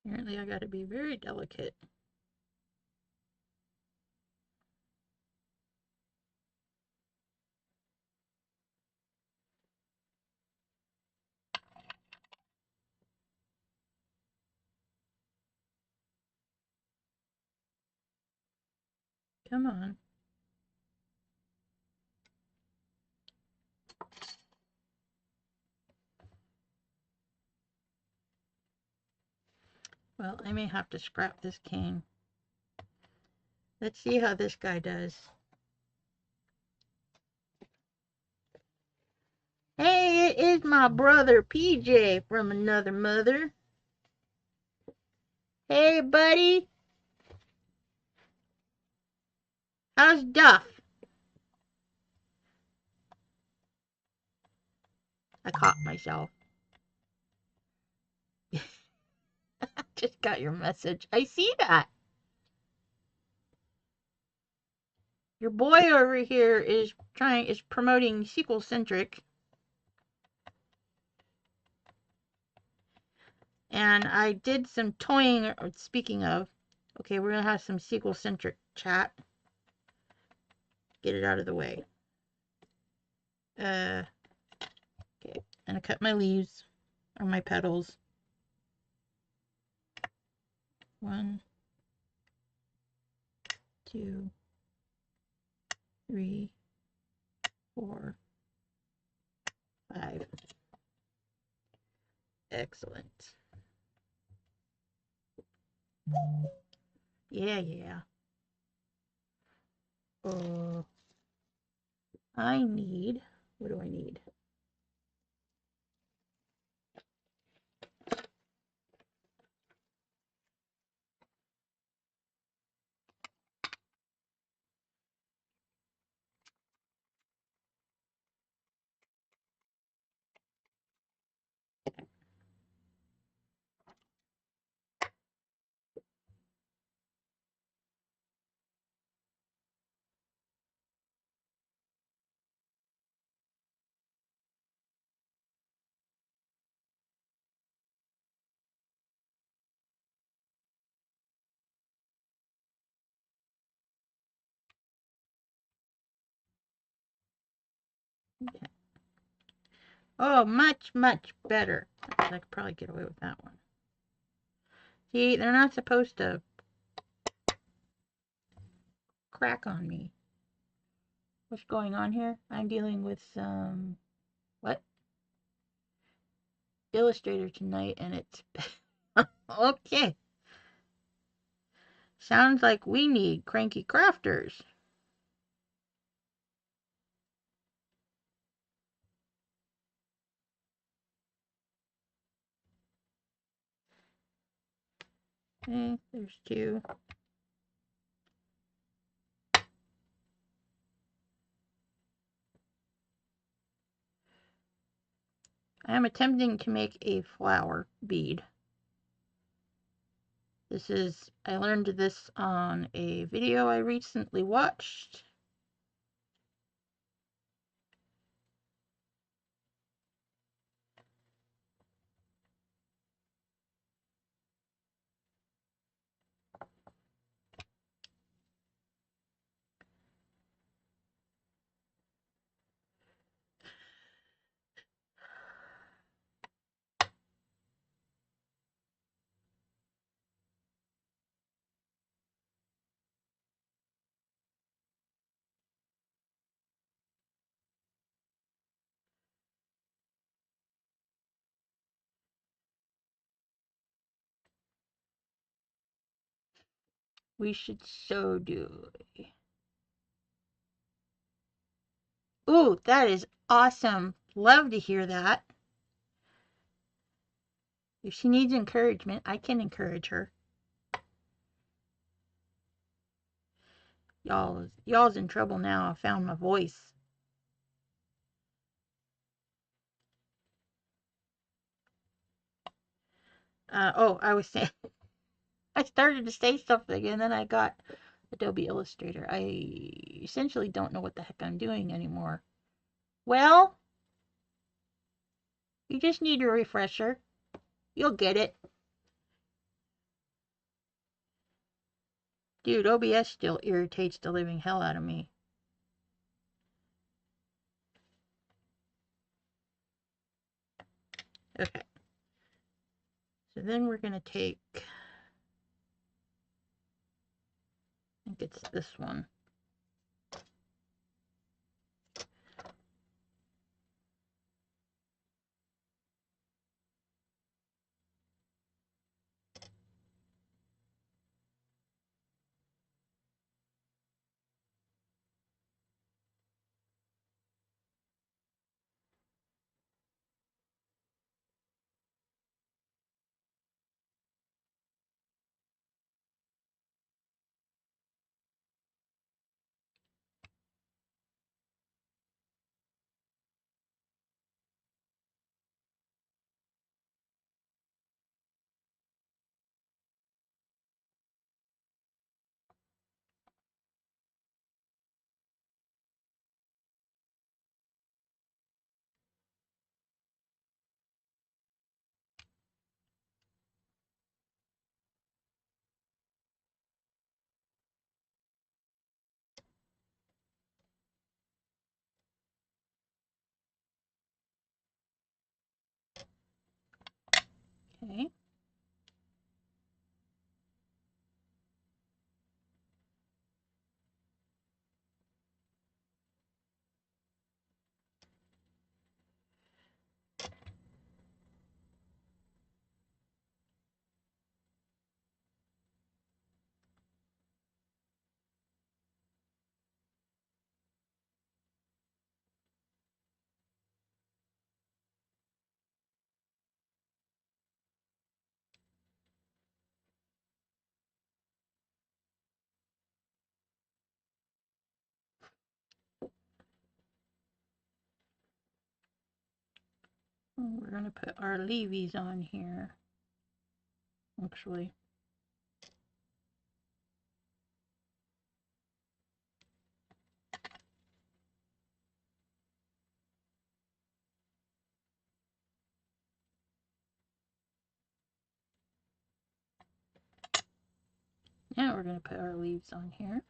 A: Apparently I got to be very delicate. Come on. Well, I may have to scrap this cane. Let's see how this guy does. Hey, it is my brother PJ from another mother. Hey, buddy. How's Duff? I caught myself. Just got your message. I see that. Your boy over here is promoting sequel centric. And I did some toying, speaking of. Okay, we're gonna have some sequel centric chat. get it out of the way. Okay, and I cut my leaves or my petals. 1, 2, 3, 4, 5. Excellent. Yeah. Uh, I need, what do I need? Okay. Oh, much better. I could probably get away with that one. See, they're not supposed to crack on me. What's going on here? I'm dealing with some, what? Illustrator tonight, and it's okay. Sounds like we need cranky crafters. Okay, there's 2. I am attempting to make a flower bead. I learned this on a video I recently watched. We should so do. Ooh, that is awesome. Love to hear that. If she needs encouragement, I can encourage her. Y'all's in trouble now. I found my voice. I was saying, I started to say something and then I got Adobe Illustrator. I essentially don't know what the heck I'm doing anymore. Well, you just need a refresher. You'll get it. Dude, OBS still irritates the living hell out of me. Okay. So then we're going to take, I think it's this one. Okay. We're going to put our leavies on here, actually. Now we're going to put our leaves on here.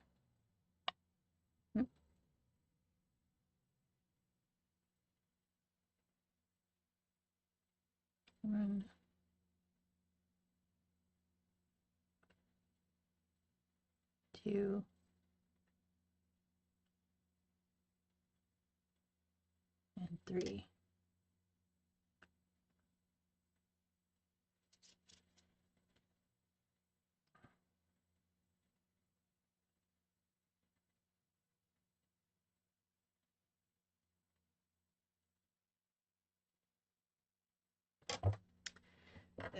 A: 1, 2, and 3.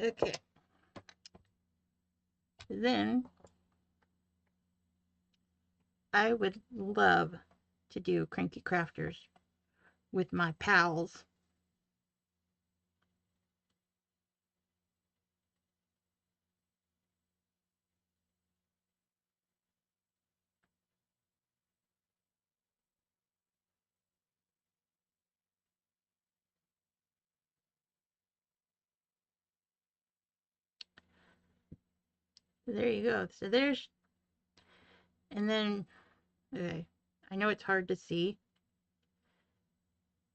A: Okay. Then I would love to do cranky crafters with my pals. There you go. So there's, and then, okay, I know it's hard to see.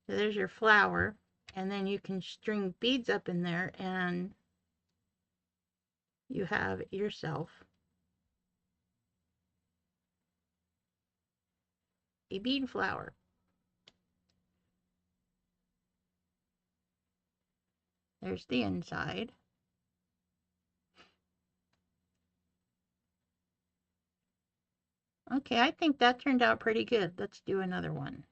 A: So there's your flower, and then you can string beads up in there, and you have yourself a bead flower. There's the inside. Okay, I think that turned out pretty good. Let's do another one.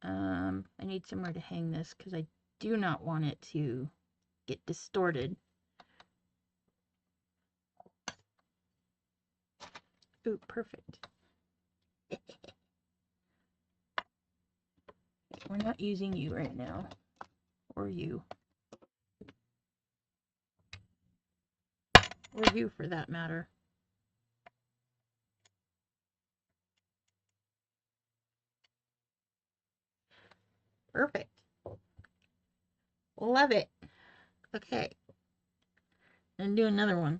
A: I need somewhere to hang this because I do not want it to get distorted. Ooh, perfect. We're not using you right now. Or you. Or you, for that matter. Perfect. Love it. Okay. And do another one.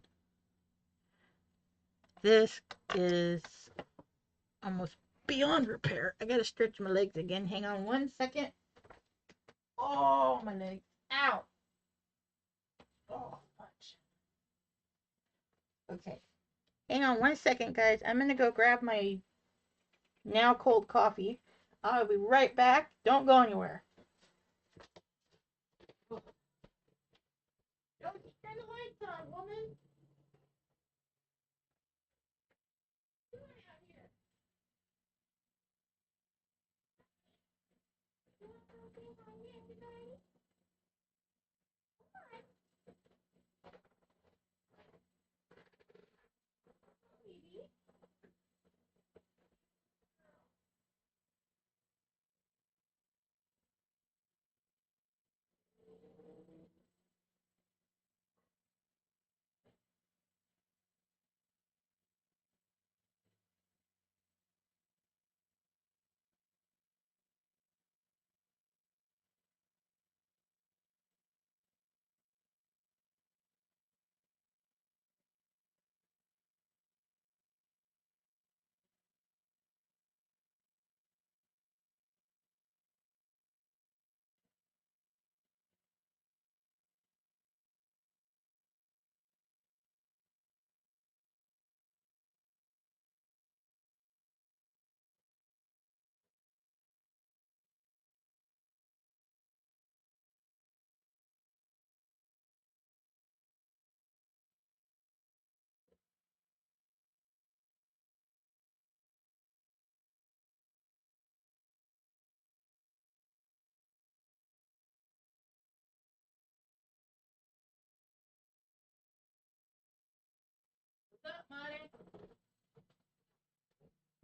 A: This is almost beyond repair. I gotta stretch my legs again. Hang on 1 second. Oh, my legs. Ow. Oh, much. Okay. Hang on 1 second, guys. I'm gonna go grab my now cold coffee. I'll be right back. Don't go anywhere. Don't turn the lights on, woman.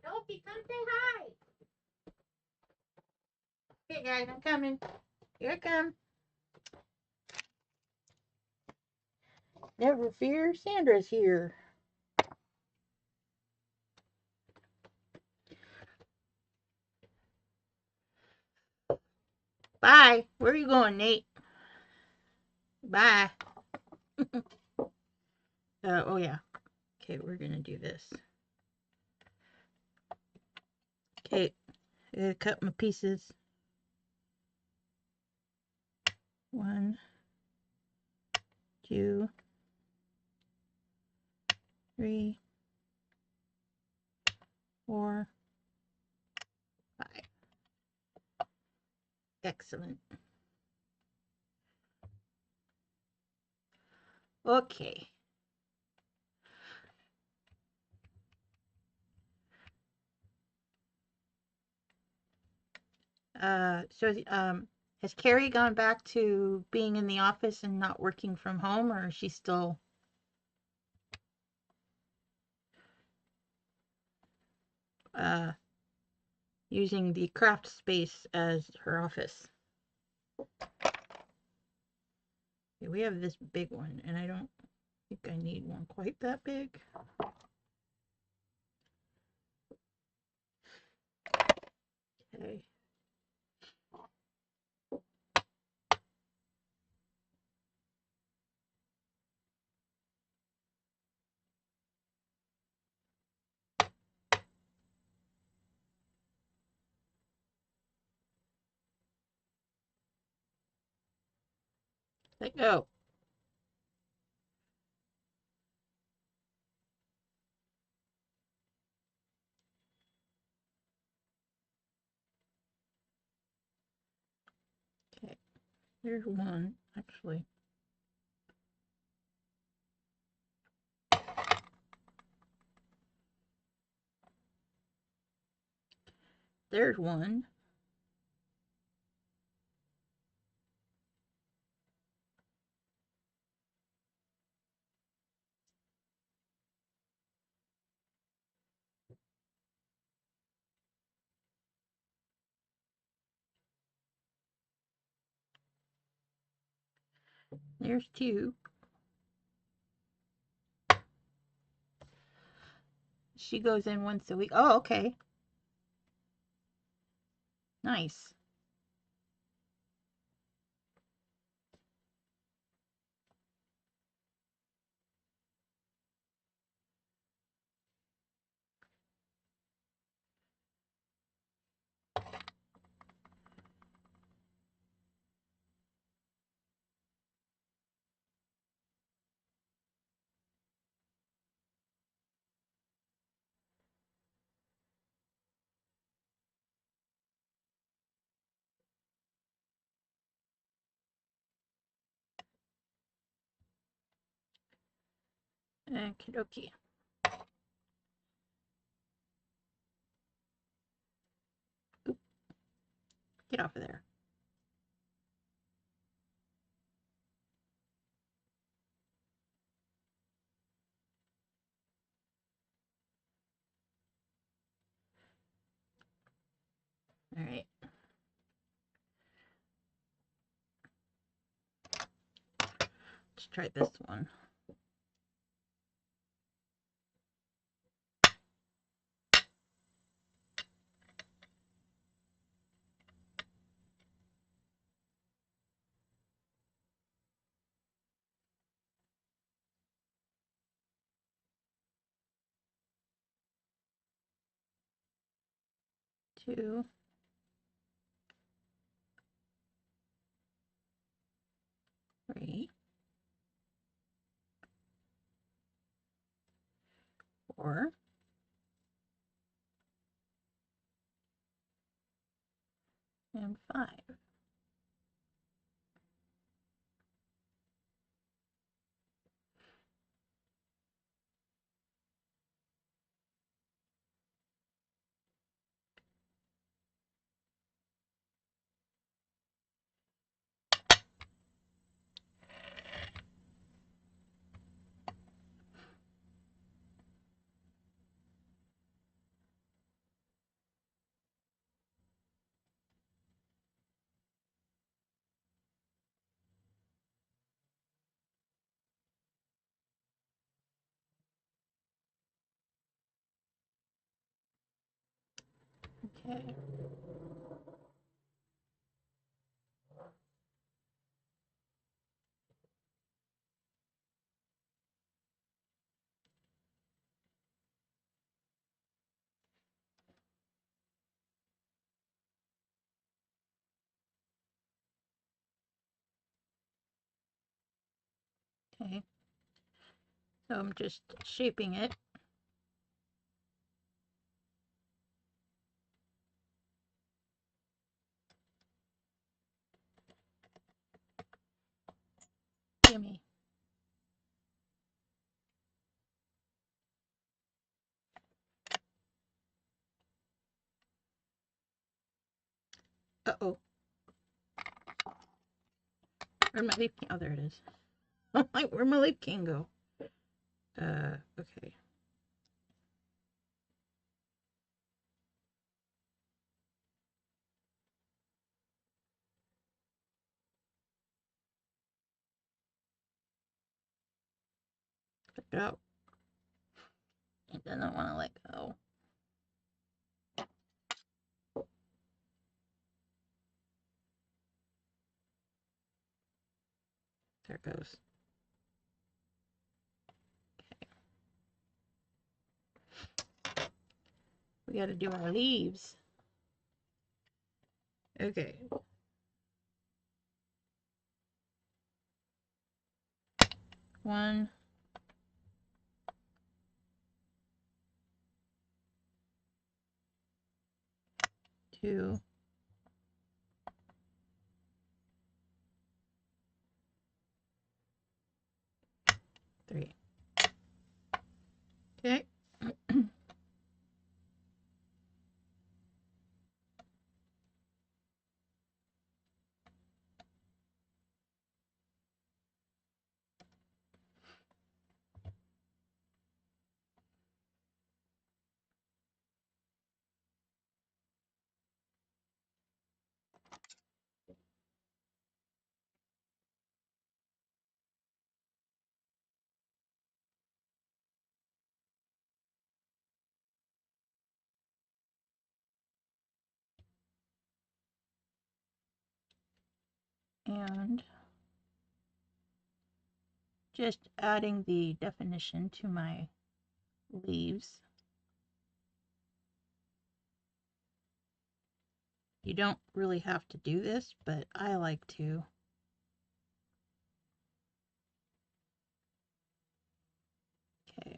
A: Sophie, come say hi. Okay, guys, I'm coming. Here I come. Never fear, Sandra's here. Bye. Where are you going, Nate? Bye. Oh, yeah. Okay, we're going to do this. Okay, I'm going to cut my pieces. 1, 2, 3, 4, 5. Excellent. Okay. Has Carrie gone back to being in the office and not working from home, or is she still uh, using the craft space as her office? Okay, we have this big one, and I don't think I need one quite that big. Okay. Let go. Okay. There's one, actually. There's one. There's 2. She goes in once a week. Oh, okay. Nice. Okie dokie. Oop, get off of there. All right. Let's try this one. Two, 3, 4, and 5. Okay. Okay. So I'm just shaping it. Gimme. Uh-oh. Where'd my leaf cane? Oh, there it is. I'm like, where'd my leaf cane go? Okay. Let go. It doesn't want to let go. There it goes. We got to do our leaves. Okay. One. Two. Three. Okay. And just adding the definition to my leaves. You don't really have to do this, but I like to. Okay.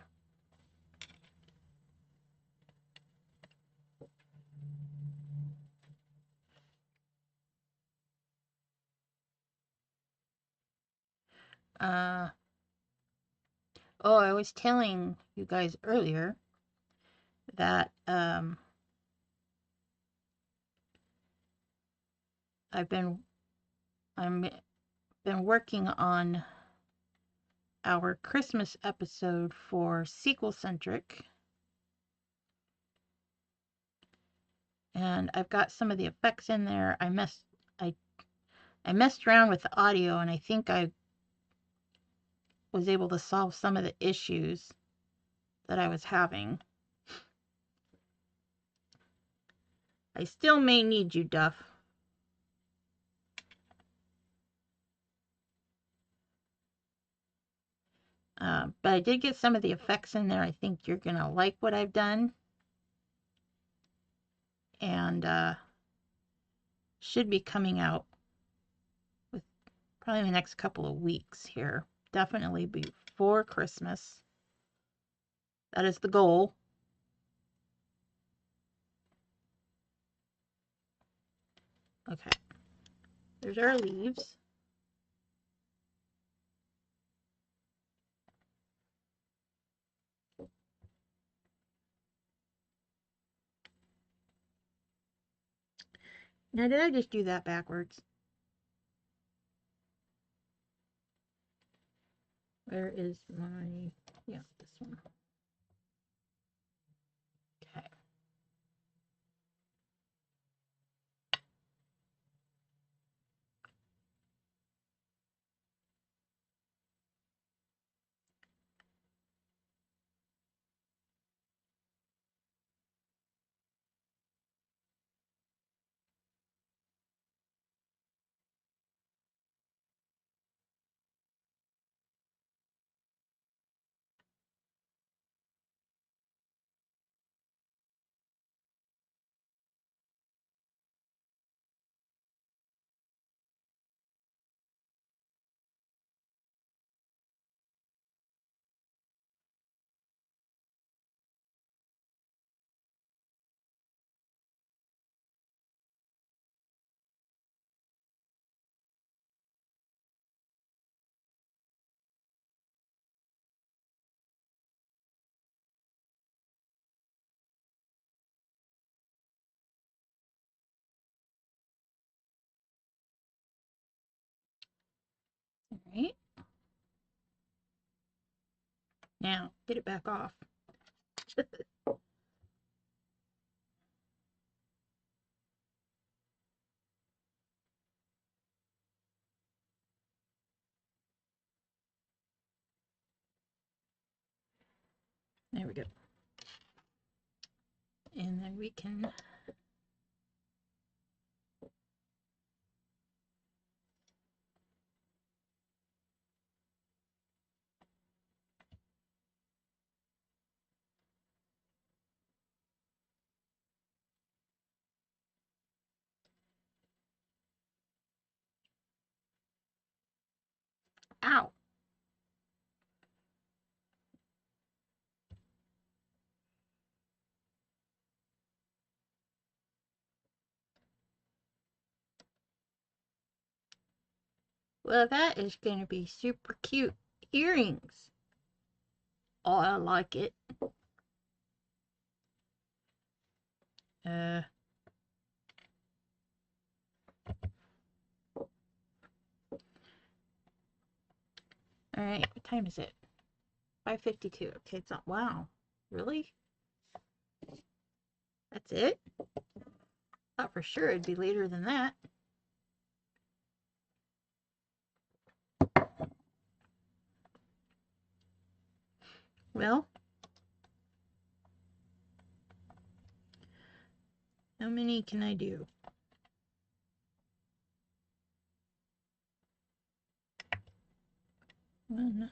A: Oh, I was telling you guys earlier that I've been working on our Christmas episode for Sequel Centric, and I've got some of the effects in there. I messed around with the audio, and I think I was able to solve some of the issues that I was having. I still may need you, Duff. But I did get some of the effects in there. I think you're going to like what I've done. And should be coming out with probably the next couple of weeks here. Definitely before Christmas. That is the goal. Okay. There's our leaves. Now, did I just do that backwards? Where is my... Yeah, this one. Okay. Now, get it back off. There we go. And then we can ow. Well, that is going to be super cute earrings. Oh, I like it. All right, what time is it? 5:52. Okay, it's not. Wow, really? That's it? Thought for sure it'd be later than that. Well, how many can I do? One,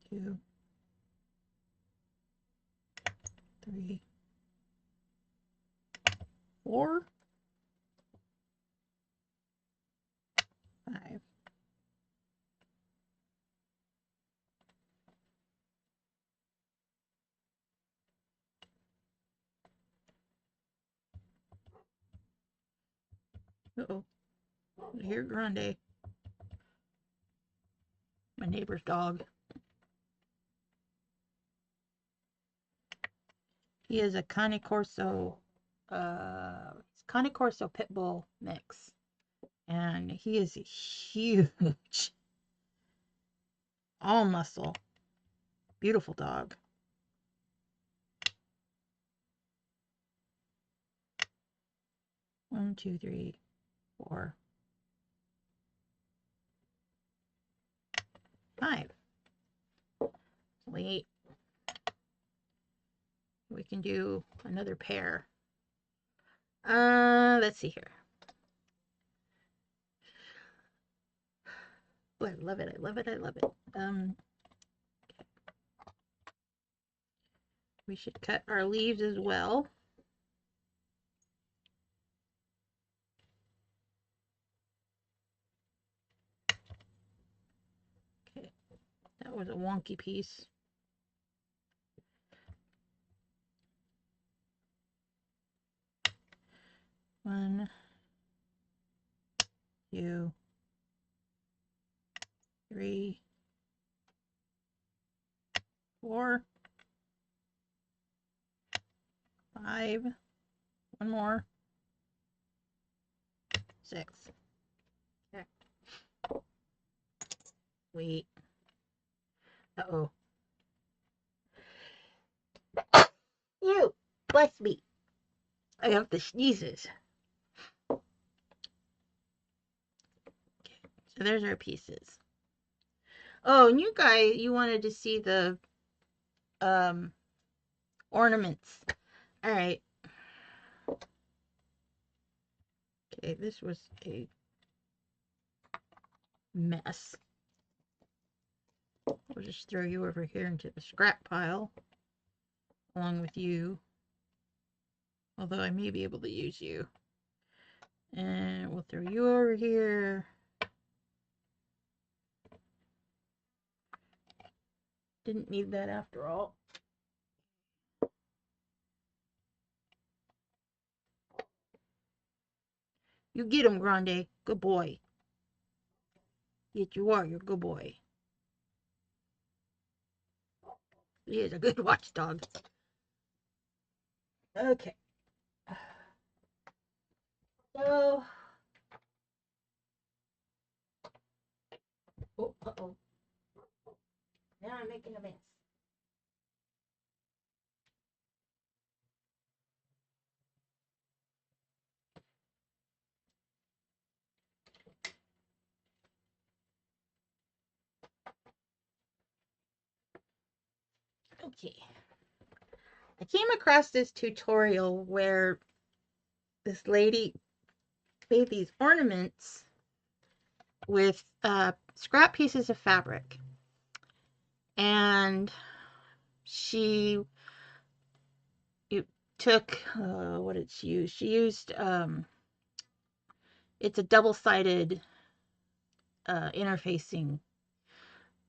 A: two, three, four, five. Uh-oh. Here, Grande. My neighbor's dog. He is a Cane Corso, Cane Corso Pit Bull mix. And he is huge. All muscle. Beautiful dog. One, two, three, four, five. Only 8. We can do another pair. Let's see here. Oh, I love it. I love it. I love it. We should cut our leaves as well. Okay, that was a wonky piece. One, two, three, four, five. One more. 6. Okay. Wait. Uh-oh. You! Bless me. I have the sneezes. Okay. So there's our pieces. Oh, and you guys, you wanted to see the ornaments. All right. Okay, this was a mess. We'll just throw you over here into the scrap pile along with you. Although I may be able to use you. And we'll throw you over here. Didn't need that after all. You get him, Grande. Good boy. Yes, you are. You're a good boy. He is a good watchdog. Okay. So, oh, uh-oh. Now I'm making a mess. Okay. I came across this tutorial where this lady made these ornaments with scrap pieces of fabric. And she you took, what did she use? She used, it's a double-sided interfacing.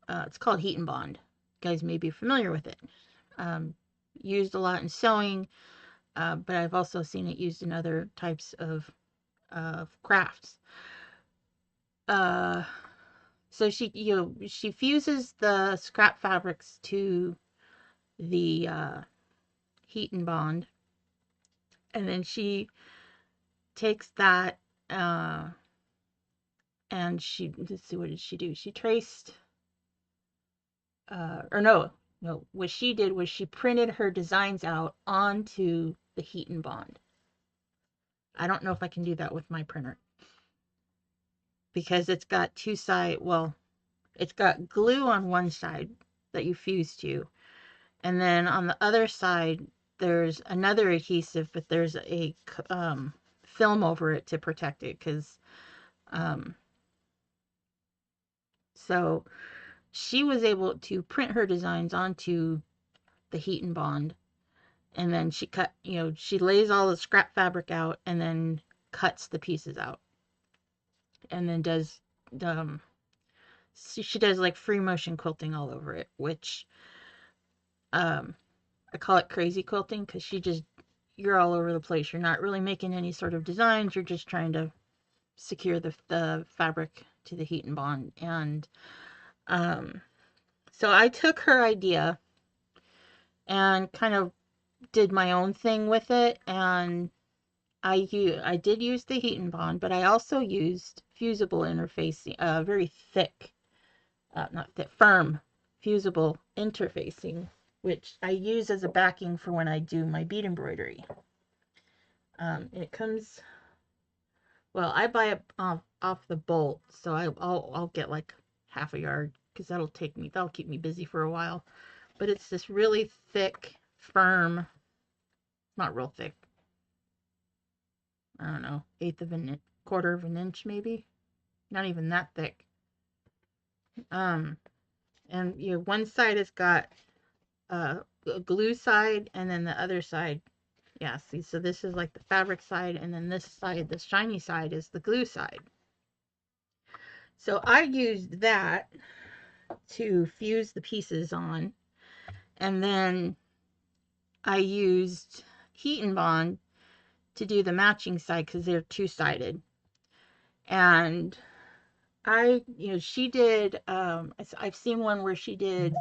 A: It's called heat and bond. You guys may be familiar with it. Um, Used a lot in sewing, but I've also seen it used in other types of crafts. Uh, so she fuses the scrap fabrics to the heat and bond, and then she takes that uh, and let's see, what did she do? She traced, or no, what she did was she printed her designs out onto the heat and bond. I don't know if I can do that with my printer because it's got well, it's got glue on one side that you fuse to, and then on the other side, there's another adhesive, but there's a film over it to protect it because, um, so she was able to print her designs onto the heat and bond, and then she lays all the scrap fabric out and then cuts the pieces out, and then does, um she does like free motion quilting all over it, which, um I call it crazy quilting because you're all over the place. You're not really making any sort of designs. You're just trying to secure the fabric to the heat and bond. And um so I took her idea and kind of did my own thing with it, and I did use the heat and bond, but I also used fusible interfacing, very thick, not thick, firm fusible interfacing, which I use as a backing for when I do my bead embroidery. It comes, well, I buy it off the bolt, so I'll get like half a yard because that'll keep me busy for a while. But it's this really thick, firm, not real thick. I don't know, eighth of an inch, quarter of an inch maybe, not even that thick. Um, and one side has got a glue side, and then the other side, yeah. See, so this is like the fabric side, and then this side, the shiny side, is the glue side. So I used that to fuse the pieces on, and then I used heat and bond to do the matching side because they're two-sided. And she did, I've seen one where she did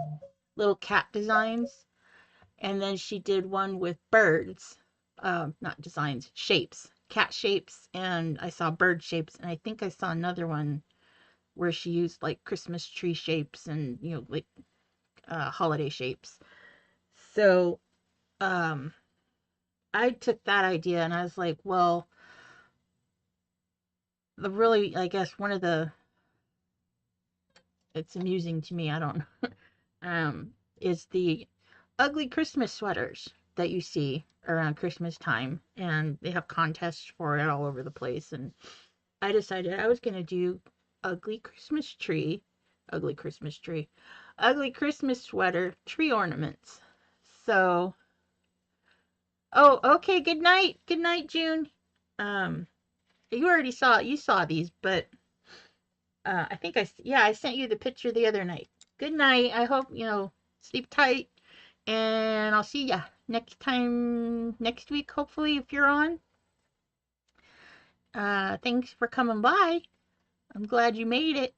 A: little cat designs, and then she did one with birds, not designs, shapes, cat shapes, and I saw bird shapes, and I think I saw another one where she used like Christmas tree shapes and, like, holiday shapes. So, um, I took that idea and I was like, well, I guess one of it's amusing to me, I don't know, is the ugly Christmas sweaters that you see around Christmas time, and they have contests for it all over the place. And I decided I was going to do ugly Christmas tree, ugly Christmas tree, ugly Christmas sweater tree ornaments. So, oh, okay, good night, June. Um, you saw these, but I think I sent you the picture the other night. Good night. I hope, sleep tight, and I'll see ya next time, next week, hopefully, if you're on. Thanks for coming by. I'm glad you made it.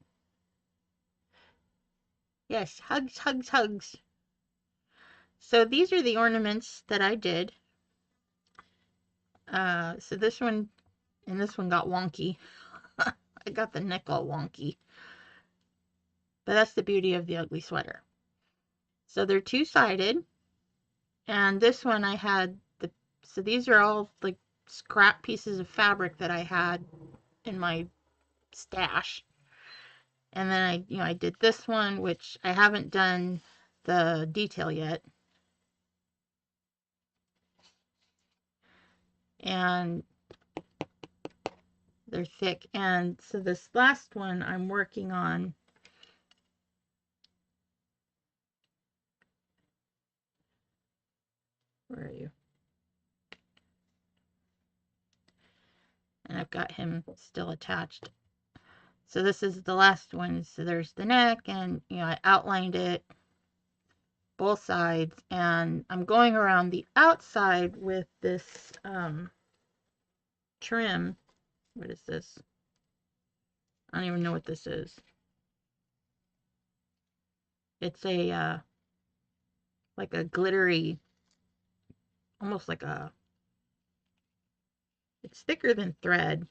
A: Yes, hugs, hugs, hugs. So these are the ornaments that I did. So this one and this one got wonky. I got the neck all wonky. But that's the beauty of the ugly sweater. So they're two-sided. And this one I had so these are all like scrap pieces of fabric that I had in my stash. And then I did this one, which I haven't done the detail yet. And they're thick. And so this last one I'm working on. Where are you? And I've got him still attached. So this is the last one. So there's the neck, and I outlined it both sides, and I'm going around the outside with this trim. What is this? I don't even know what this is. It's a like a glittery, almost like a, it's thicker than thread.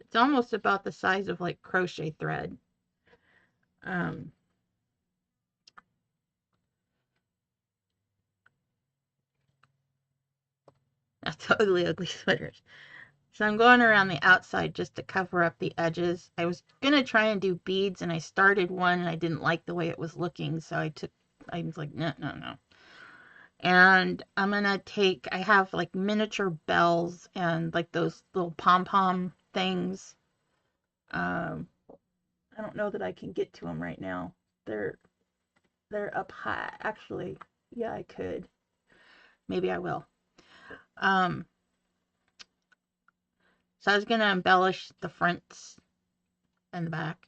A: It's almost about the size of like crochet thread. That's ugly, ugly sweaters. So I'm going around the outside just to cover up the edges. I was going to try and do beads, and I started one and I didn't like the way it was looking. So I was like, no, no, no. And I'm going to I have like miniature bells and like those little pom-pom things. I don't know that I can get to them right now. They're up high. Actually, yeah, I could. Maybe I will. So I was going to embellish the fronts and the back.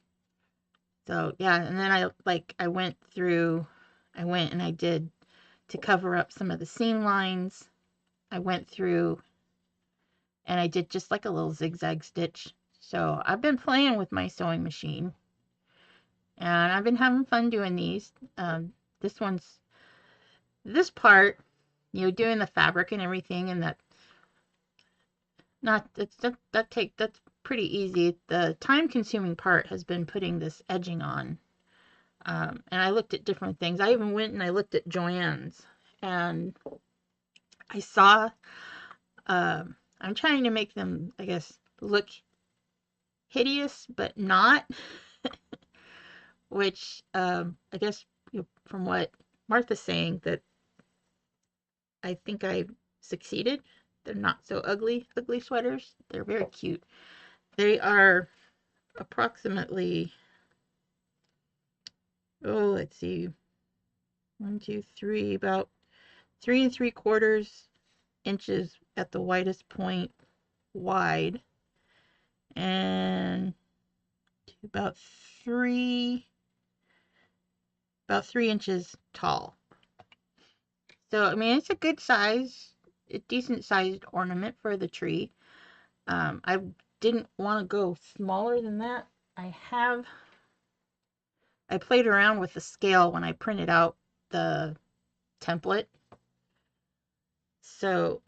A: So yeah, and then I went and I did, to cover up some of the seam lines, I went through and I did just like a little zigzag stitch. So I've been playing with my sewing machine, and I've been having fun doing these. This one's, this part, doing the fabric and everything, and that's pretty easy. The time consuming part has been putting this edging on. And I looked at different things. I even went and I looked at Joann's, and I saw, I'm trying to make them, I guess, look hideous, but not, which, I guess, from what Martha's saying, that I think I succeeded. They're not so ugly, ugly sweaters. They're very cute. They are approximately, oh, let's see, 1, 2, 3, about 3 3/4 inches at the widest point wide, and about three about 3 inches tall. So I mean, it's a good size, a decent sized ornament for the tree. I didn't want to go smaller than that. I played around with the scale when I printed out the template. So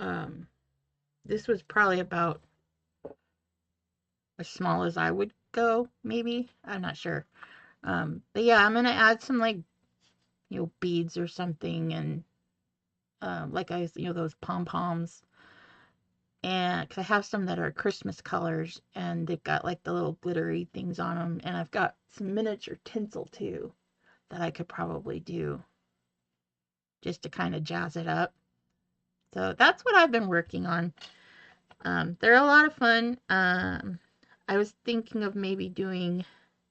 A: this was probably about as small as I would go, maybe. I'm not sure. But yeah, I'm gonna add some like beads or something, and like those pom poms, and because I have some that are Christmas colors, and they've got like the little glittery things on them, and I've got some miniature tinsel too that I could probably do just to kind of jazz it up. So that's what I've been working on. They're a lot of fun. I was thinking of maybe doing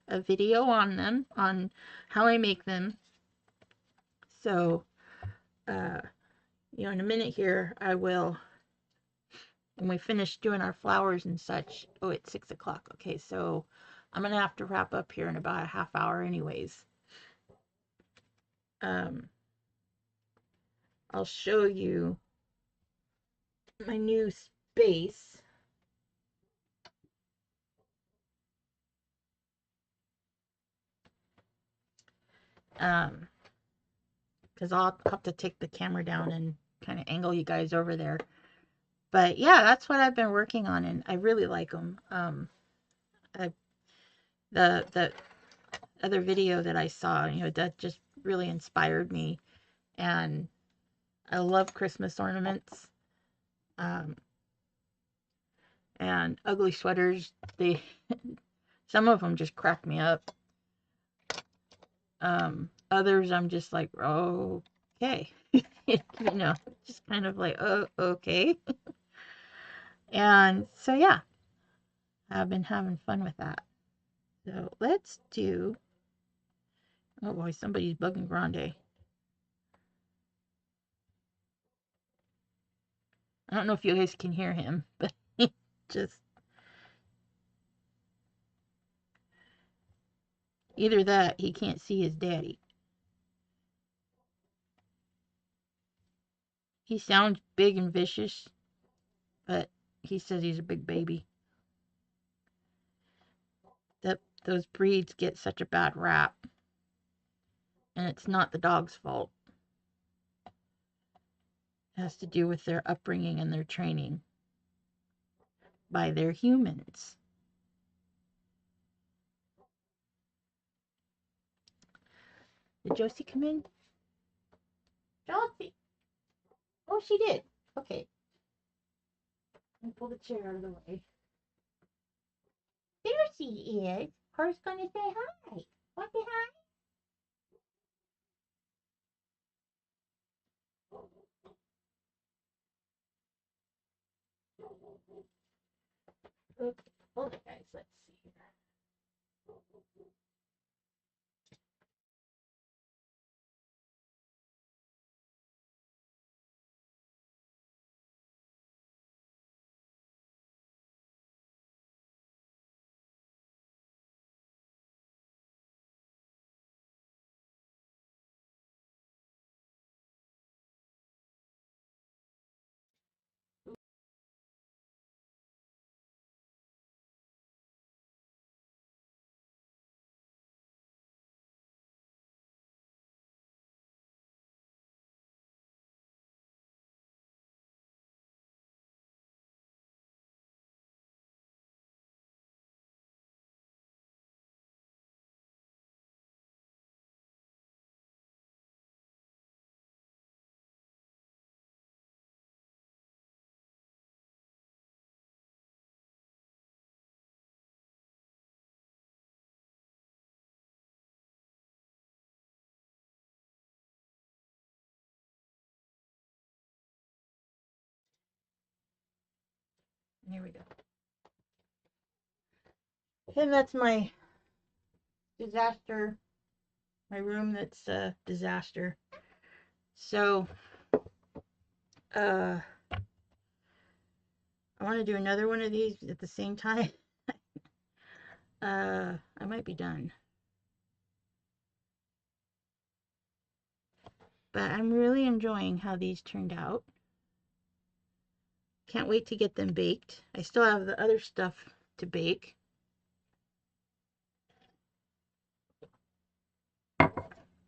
A: a video on them, on how I make them. So, in a minute here, I will, when we finish doing our flowers and such. Oh, it's 6 o'clock. Okay, so I'm going to have to wrap up here in about a half hour anyways. I'll show you my new space. Because I'll have to take the camera down and kind of angle you guys over there. But yeah, that's what I've been working on, and I really like them. I the other video that I saw, that just really inspired me. And I love Christmas ornaments. Um, and ugly sweaters, they some of them just crack me up. Others I'm just like, oh, okay. Just kind of like, oh, okay. And so, yeah, I've been having fun with that. So let's do, oh boy, somebody's bugging Grande. I don't know if you guys can hear him, but he just, either that, he can't see his daddy. He sounds big and vicious, but he says he's a big baby. That those breeds get such a bad rap, and it's not the dog's fault. It has to do with their upbringing and their training by their humans. Did Josie come in? Josie! Oh, she did. Okay. Let me pull the chair out of the way. There she is. Her's gonna say hi. Want to say hi? Okay, hold it, guys. Let's see here. Here we go. And that's my disaster. My room that's a disaster. So, I want to do another one of these at the same time. I might be done. But I'm really enjoying how these turned out. Can't wait to get them baked. I still have the other stuff to bake.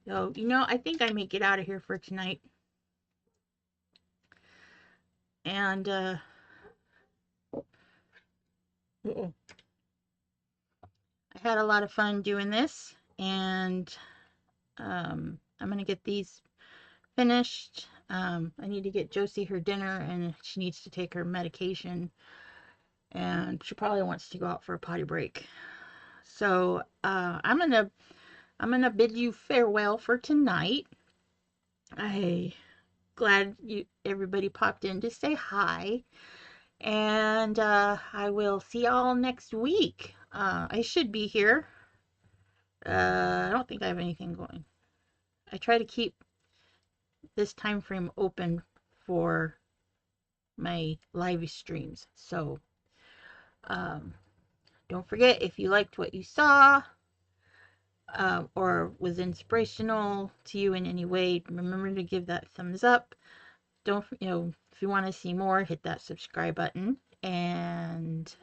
A: So, I think I may get out of here for tonight. And, I had a lot of fun doing this. And, I'm going to get these finished. I need to get Josie her dinner, and she needs to take her medication. And she probably wants to go out for a potty break. So, I'm gonna bid you farewell for tonight. I glad everybody popped in to say hi, and I will see y'all next week. I should be here. I don't think I have anything going. I try to keep this time frame open for my live streams. So don't forget, if you liked what you saw, or was inspirational to you in any way, remember to give that thumbs up. Don't, if you want to see more, hit that subscribe button. And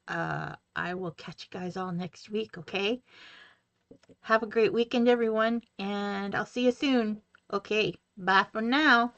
A: I will catch you guys all next week, okay? Have a great weekend, everyone, and I'll see you soon. Okay, bye for now.